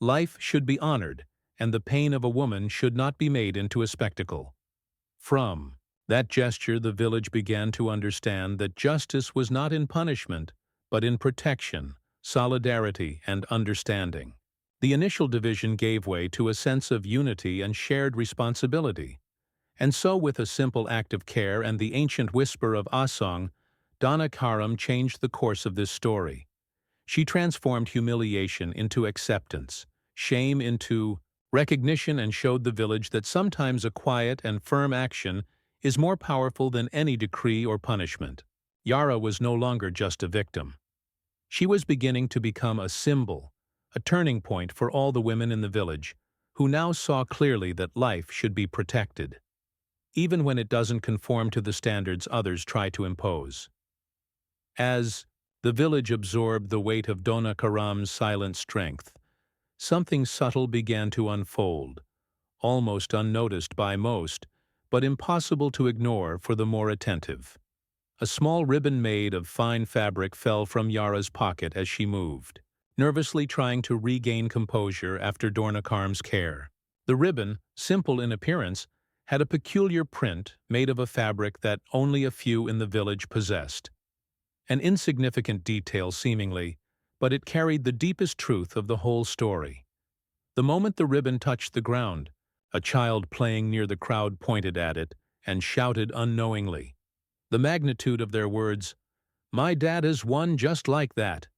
Life should be honored, and the pain of a woman should not be made into a spectacle. From that gesture, the village began to understand that justice was not in punishment, but in protection, solidarity, and understanding. The initial division gave way to a sense of unity and shared responsibility. And so, with a simple act of care and the ancient whisper of Asong, Donna Karam changed the course of this story. She transformed humiliation into acceptance, shame into recognition, and showed the village that sometimes a quiet and firm action is more powerful than any decree or punishment. Yara was no longer just a victim. She was beginning to become a symbol, a turning point for all the women in the village, who now saw clearly that life should be protected, even when it doesn't conform to the standards others try to impose. As the village absorbed the weight of Donna Karam's silent strength, something subtle began to unfold, almost unnoticed by most, but impossible to ignore for the more attentive. A small ribbon made of fine fabric fell from Yara's pocket as she moved, nervously trying to regain composure after Dorna Karam's care. The ribbon, simple in appearance, had a peculiar print made of a fabric that only a few in the village possessed. An insignificant detail seemingly, but it carried the deepest truth of the whole story. The moment the ribbon touched the ground, a child playing near the crowd pointed at it and shouted unknowingly. The magnitude of their words, "My dad is one just like that."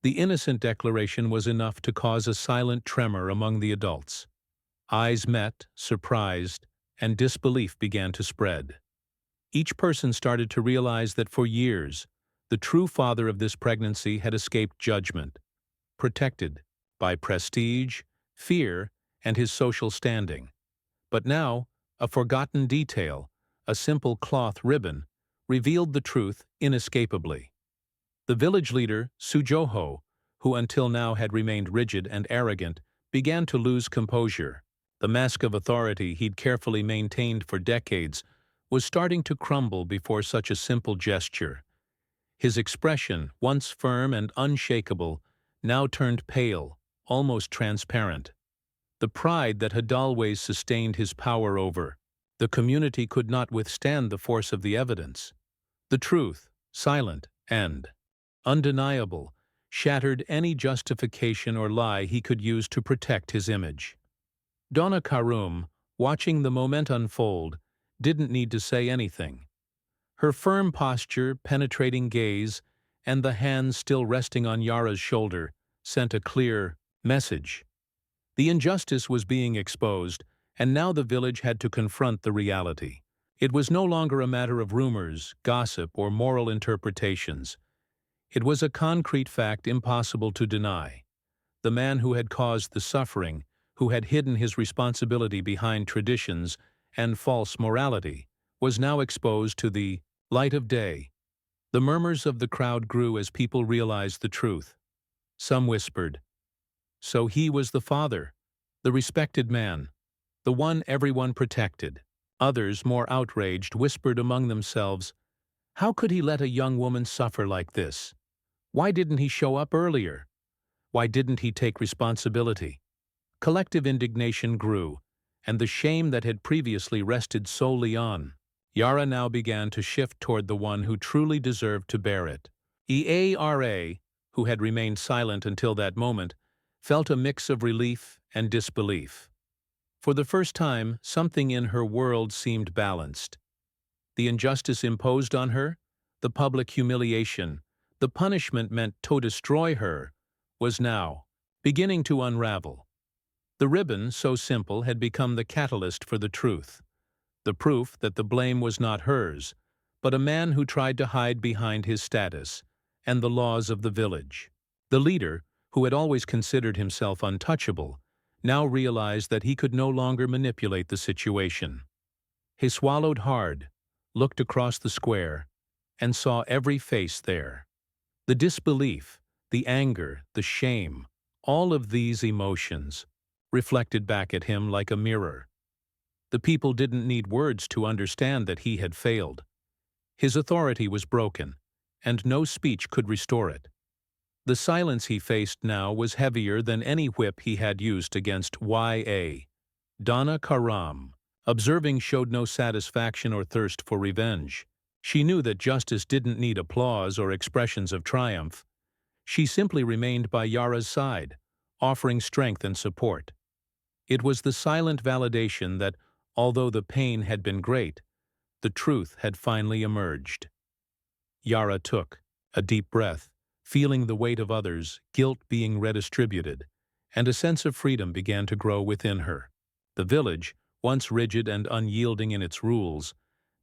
The innocent declaration was enough to cause a silent tremor among the adults. Eyes met, surprised, and disbelief began to spread. Each person started to realize that for years, the true father of this pregnancy had escaped judgment, protected by prestige, fear, and his social standing. But now, a forgotten detail, a simple cloth ribbon, revealed the truth inescapably. The village leader, Sujoho, who until now had remained rigid and arrogant, began to lose composure. The mask of authority he'd carefully maintained for decades was starting to crumble before such a simple gesture. His expression, once firm and unshakable, now turned pale, almost transparent. The pride that had always sustained his power over the community could not withstand the force of the evidence. The truth, silent and undeniable, shattered any justification or lie he could use to protect his image. Donna Karum, watching the moment unfold, didn't need to say anything. Her firm posture, penetrating gaze, and the hands still resting on Yara's shoulder sent a clear message. The injustice was being exposed, and now the village had to confront the reality. It was no longer a matter of rumors, gossip, or moral interpretations. It was a concrete fact impossible to deny. The man who had caused the suffering, who had hidden his responsibility behind traditions and false morality, was now exposed to the light of day. The murmurs of the crowd grew as people realized the truth. Some whispered, "So he was the father, the respected man, the one everyone protected." Others, more outraged, whispered among themselves, "How could he let a young woman suffer like this? Why didn't he show up earlier? Why didn't he take responsibility?" Collective indignation grew, and the shame that had previously rested solely on Yara now began to shift toward the one who truly deserved to bear it. Eara, who had remained silent until that moment, felt a mix of relief and disbelief. For the first time, something in her world seemed balanced. The injustice imposed on her, the public humiliation, the punishment meant to destroy her, was now beginning to unravel. The ribbon, so simple, had become the catalyst for the truth, the proof that the blame was not hers, but a man who tried to hide behind his status and the laws of the village. The leader, who had always considered himself untouchable, now realized that he could no longer manipulate the situation. He swallowed hard, looked across the square, and saw every face there. The disbelief, the anger, the shame, all of these emotions reflected back at him like a mirror. The people didn't need words to understand that he had failed. His authority was broken, and no speech could restore it. The silence he faced now was heavier than any whip he had used against Y.A. Donna Karam, observing, showed no satisfaction or thirst for revenge. She knew that justice didn't need applause or expressions of triumph. She simply remained by Yara's side, offering strength and support. It was the silent validation that, although the pain had been great, the truth had finally emerged. Yara took a deep breath, feeling the weight of others, guilt being redistributed, and a sense of freedom began to grow within her. The village, once rigid and unyielding in its rules,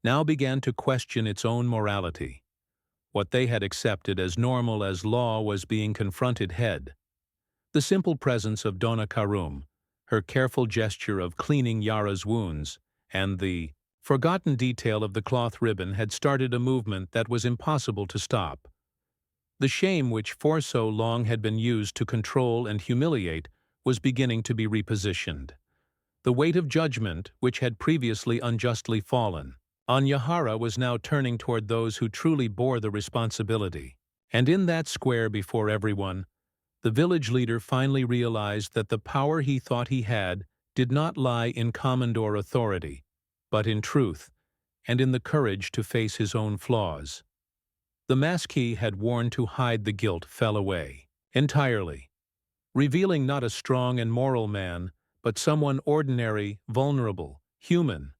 now began to question its own morality. What they had accepted as normal as law was being confronted head. The simple presence of Donna Karum, her careful gesture of cleaning Yara's wounds, and the forgotten detail of the cloth ribbon had started a movement that was impossible to stop. The shame which for so long had been used to control and humiliate was beginning to be repositioned. The weight of judgment, which had previously unjustly fallen on Yahara, was now turning toward those who truly bore the responsibility. And in that square before everyone, The village leader finally realized that the power he thought he had did not lie in command or authority, but in truth, and in the courage to face his own flaws. The mask he had worn to hide the guilt fell away, entirely, revealing not a strong and moral man, but someone ordinary, vulnerable, human,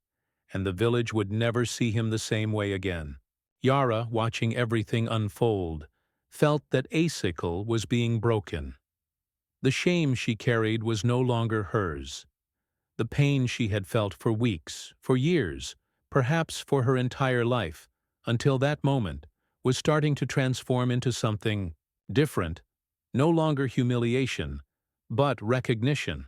and the village would never see him the same way again. Yara, watching everything unfold, felt that a cycle was being broken. The shame she carried was no longer hers. The pain she had felt for weeks, for years, perhaps for her entire life, until that moment, was starting to transform into something different, no longer humiliation, but recognition.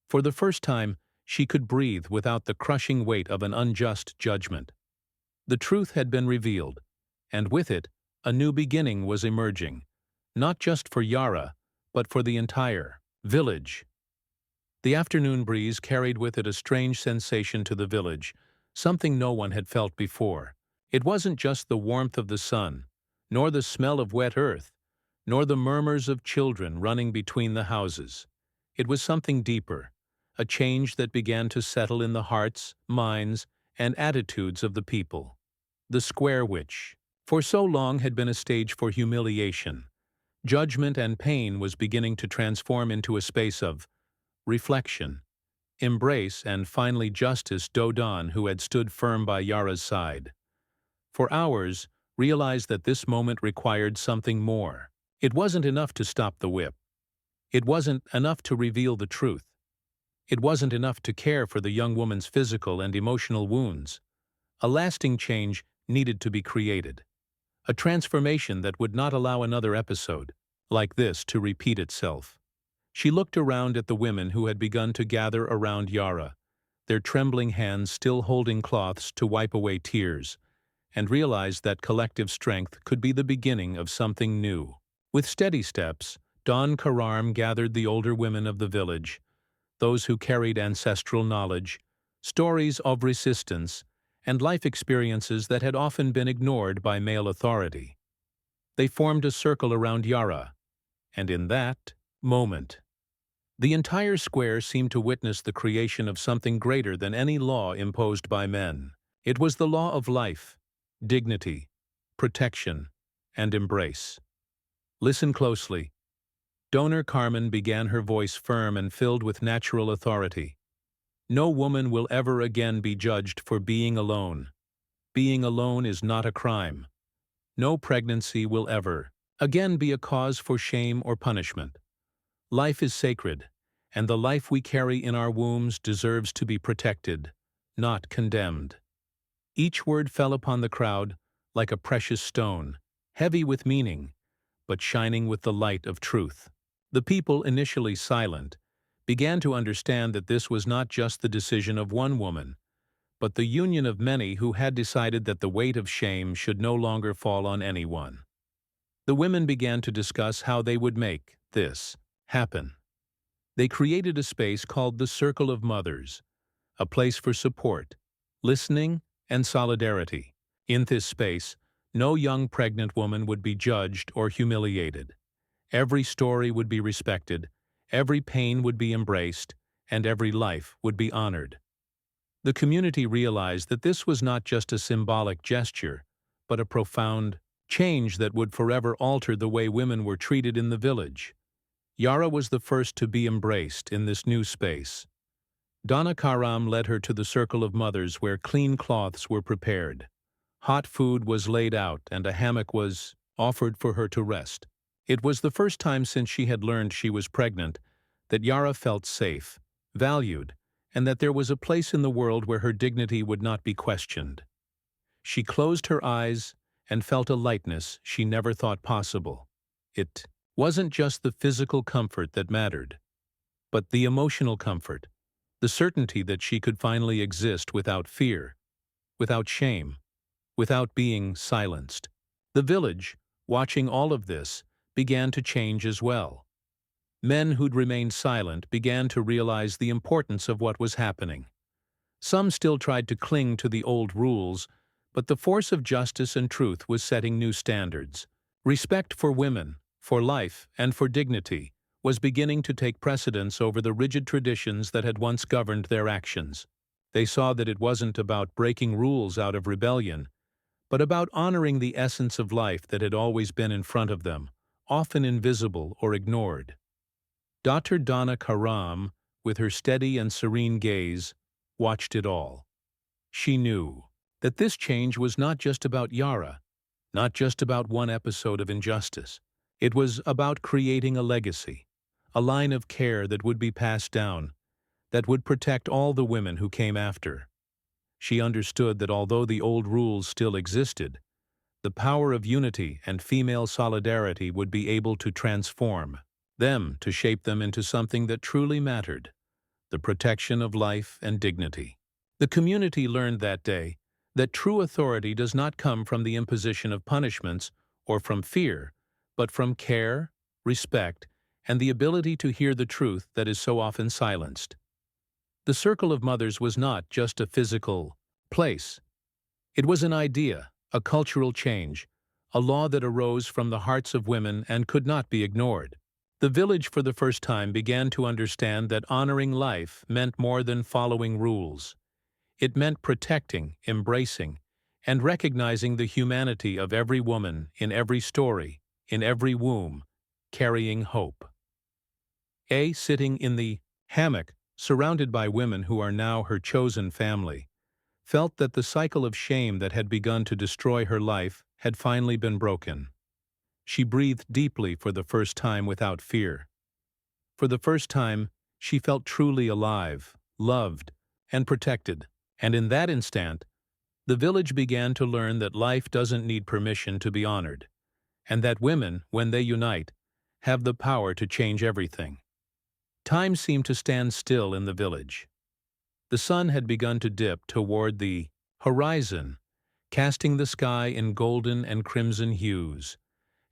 For the first time, she could breathe without the crushing weight of an unjust judgment. The truth had been revealed, and with it, a new beginning was emerging, not just for Yara, but for the entire village. The afternoon breeze carried with it a strange sensation to the village, something no one had felt before. It wasn't just the warmth of the sun, nor the smell of wet earth, nor the murmurs of children running between the houses. It was something deeper, a change that began to settle in the hearts, minds, and attitudes of the people. The square which, for so long, had been a stage for humiliation, judgment, and pain was beginning to transform into a space of reflection, embrace, and finally justice. Dodan, who had stood firm by Yara's side for hours, realized that this moment required something more. It wasn't enough to stop the whip. It wasn't enough to reveal the truth. It wasn't enough to care for the young woman's physical and emotional wounds. A lasting change needed to be created. A transformation that would not allow another episode like this to repeat itself. She looked around at the women who had begun to gather around Yara, their trembling hands still holding cloths to wipe away tears, and realized that collective strength could be the beginning of something new. With steady steps, Don Karam gathered the older women of the village, those who carried ancestral knowledge, stories of resistance, and life experiences that had often been ignored by male authority. They formed a circle around Yara, and in that moment, the entire square seemed to witness the creation of something greater than any law imposed by men. It was the law of life, dignity, protection, and embrace. Listen closely. Donor Carmen began, her voice firm and filled with natural authority. No woman will ever again be judged for being alone. Being alone is not a crime. No pregnancy will ever again be a cause for shame or punishment. Life is sacred, and the life we carry in our wombs deserves to be protected, not condemned. Each word fell upon the crowd like a precious stone, heavy with meaning, but shining with the light of truth. The people, initially silent, began to understand that this was not just the decision of one woman, but the union of many who had decided that the weight of shame should no longer fall on anyone. The women began to discuss how they would make this happen. They created a space called the Circle of Mothers, a place for support, listening, and solidarity. In this space, no young pregnant woman would be judged or humiliated. Every story would be respected, every pain would be embraced, and every life would be honored. The community realized that this was not just a symbolic gesture, but a profound change that would forever alter the way women were treated in the village. Yara was the first to be embraced in this new space. Donna Karam led her to the Circle of Mothers, where clean cloths were prepared. Hot food was laid out and a hammock was offered for her to rest. It was the first time since she had learned she was pregnant that Yara felt safe, valued, and that there was a place in the world where her dignity would not be questioned. She closed her eyes and felt a lightness she never thought possible. It wasn't just the physical comfort that mattered, but the emotional comfort, the certainty that she could finally exist without fear, without shame, without being silenced. The village, watching all of this, began to change as well. Men who'd remained silent began to realize the importance of what was happening. Some still tried to cling to the old rules, but the force of justice and truth was setting new standards. Respect for women, for life and for dignity, was beginning to take precedence over the rigid traditions that had once governed their actions. They saw that it wasn't about breaking rules out of rebellion, but about honoring the essence of life that had always been in front of them, often invisible or ignored. Dr. Donna Karam, with her steady and serene gaze, watched it all. She knew that this change was not just about Yara, not just about one episode of injustice. It was about creating a legacy, a line of care that would be passed down, that would protect all the women who came after. She understood that although the old rules still existed, the power of unity and female solidarity would be able to transform them, to shape them into something that truly mattered, the protection of life and dignity. The community learned that day that true authority does not come from the imposition of punishments or from fear, but from care, respect, and the ability to hear the truth that is so often silenced. The Circle of Mothers was not just a physical place. It was an idea, a cultural change, a law that arose from the hearts of women and could not be ignored. The village for the first time began to understand that honoring life meant more than following rules. It meant protecting, embracing, and recognizing the humanity of every woman in every story, in every womb, carrying hope. Sitting in the hammock, surrounded by women who are now her chosen family, felt that the cycle of shame that had begun to destroy her life had finally been broken. She breathed deeply for the first time without fear. For the first time, she felt truly alive, loved, and protected. And in that instant, the village began to learn that life doesn't need permission to be honored, and that women, when they unite, have the power to change everything. Time seemed to stand still in the village. The sun had begun to dip toward the horizon, casting the sky in golden and crimson hues,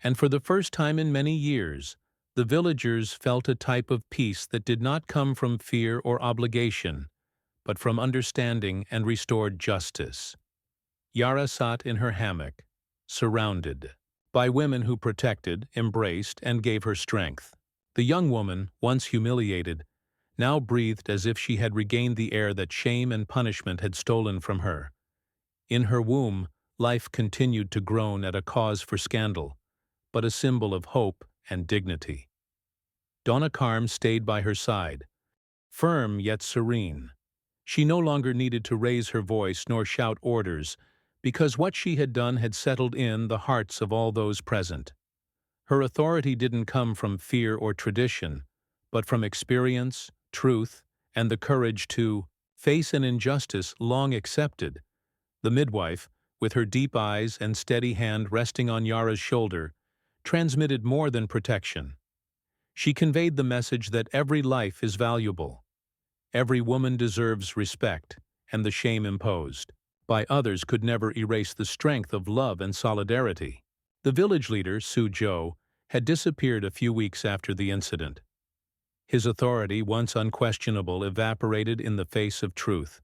and for the first time in many years, the villagers felt a type of peace that did not come from fear or obligation, but from understanding and restored justice. Yara sat in her hammock, surrounded by women who protected, embraced, and gave her strength. The young woman, once humiliated, now breathed as if she had regained the air that shame and punishment had stolen from her. In her womb, life continued to groan at a cause for scandal, but a symbol of hope and dignity. Donna Karam stayed by her side, firm yet serene. She no longer needed to raise her voice nor shout orders, because what she had done had settled in the hearts of all those present. Her authority didn't come from fear or tradition, but from experience, truth, and the courage to face an injustice long accepted. The midwife, with her deep eyes and steady hand resting on Yara's shoulder, transmitted more than protection. She conveyed the message that every life is valuable. Every woman deserves respect, and the shame imposed by others could never erase the strength of love and solidarity. The village leader, Su-jo, had disappeared a few weeks after the incident. His authority, once unquestionable, evaporated in the face of truth.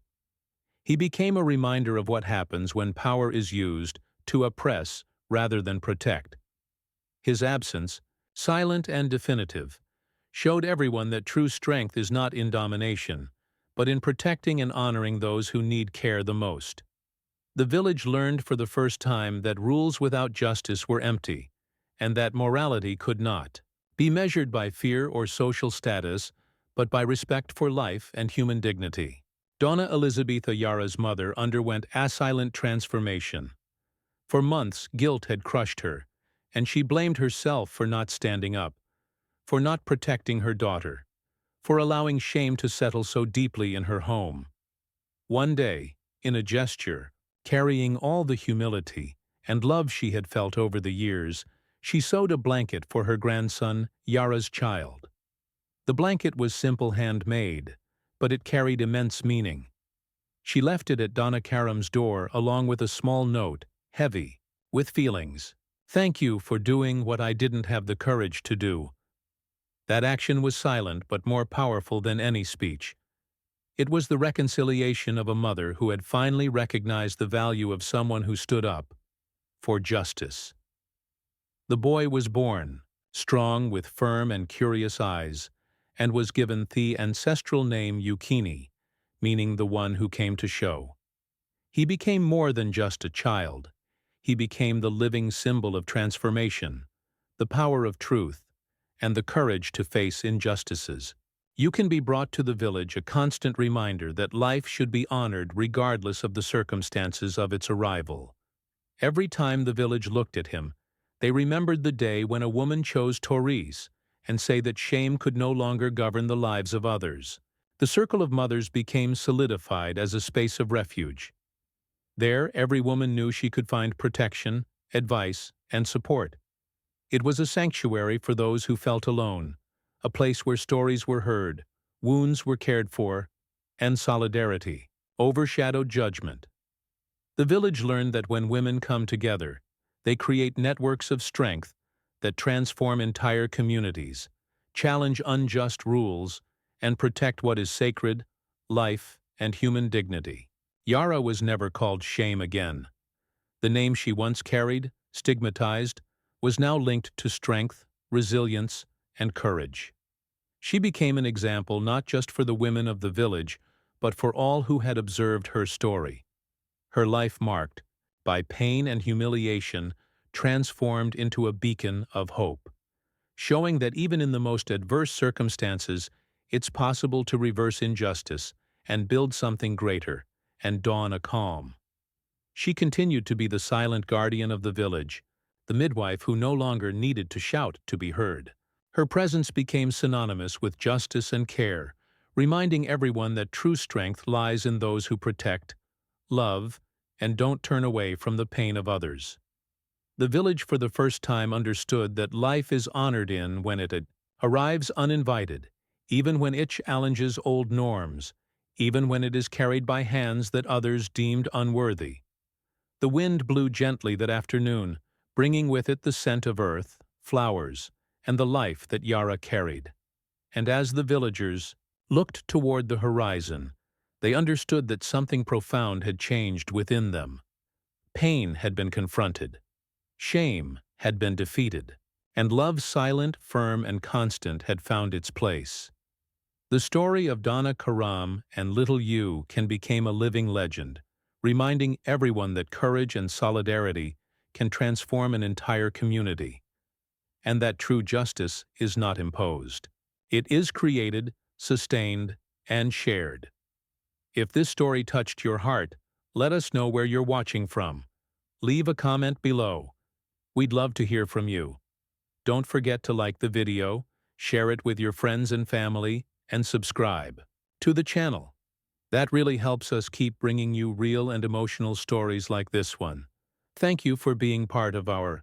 He became a reminder of what happens when power is used to oppress rather than protect. His absence, silent and definitive, showed everyone that true strength is not in domination, but in protecting and honoring those who need care the most. The village learned for the first time that rules without justice were empty, and that morality could not be measured by fear or social status, but by respect for life and human dignity. Donna Elizabetha Yara's mother underwent a silent transformation. For months, guilt had crushed her, and she blamed herself for not standing up, for not protecting her daughter, for allowing shame to settle so deeply in her home. One day, in a gesture, carrying all the humility and love she had felt over the years, she sewed a blanket for her grandson, Yara's child. The blanket was simple handmade, but it carried immense meaning. She left it at Donna Karam's door along with a small note, heavy with feelings. "Thank you for doing what I didn't have the courage to do." That action was silent but more powerful than any speech. It was the reconciliation of a mother who had finally recognized the value of someone who stood up for justice. The boy was born, strong with firm and curious eyes, and was given the ancestral name Yukini, meaning the one who came to show. He became more than just a child. He became the living symbol of transformation, the power of truth, and the courage to face injustices. You can be brought to the village, a constant reminder that life should be honored regardless of the circumstances of its arrival. Every time the village looked at him, they remembered the day when a woman chose Therese and say that shame could no longer govern the lives of others. The circle of mothers became solidified as a space of refuge. There, every woman knew she could find protection, advice, and support. It was a sanctuary for those who felt alone, a place where stories were heard, wounds were cared for, and solidarity overshadowed judgment. The village learned that when women come together, they create networks of strength that transform entire communities, challenge unjust rules, and protect what is sacred, life, and human dignity. Yara was never called shame again. The name she once carried, stigmatized, was now linked to strength, resilience, and courage. She became an example not just for the women of the village, but for all who had observed her story. Her life marked by pain and humiliation, transformed into a beacon of hope, showing that even in the most adverse circumstances, it's possible to reverse injustice and build something greater and dawn a calm. She continued to be the silent guardian of the village, the midwife who no longer needed to shout to be heard. Her presence became synonymous with justice and care, reminding everyone that true strength lies in those who protect, love, and don't turn away from the pain of others. The village for the first time understood that life is honored in when it arrives uninvited, even when it challenges old norms, even when it is carried by hands that others deemed unworthy. The wind blew gently that afternoon, bringing with it the scent of earth, flowers, and the life that Yara carried. And as the villagers looked toward the horizon, they understood that something profound had changed within them. Pain had been confronted. Shame had been defeated. And love, silent, firm, and constant, had found its place. The story of Donna Karam and Little You can become a living legend, reminding everyone that courage and solidarity can transform an entire community, and that true justice is not imposed. It is created, sustained, and shared. If this story touched your heart, let us know where you're watching from. Leave a comment below. We'd love to hear from you. Don't forget to like the video, share it with your friends and family, and subscribe to the channel. That really helps us keep bringing you real and emotional stories like this one. Thank you for being part of our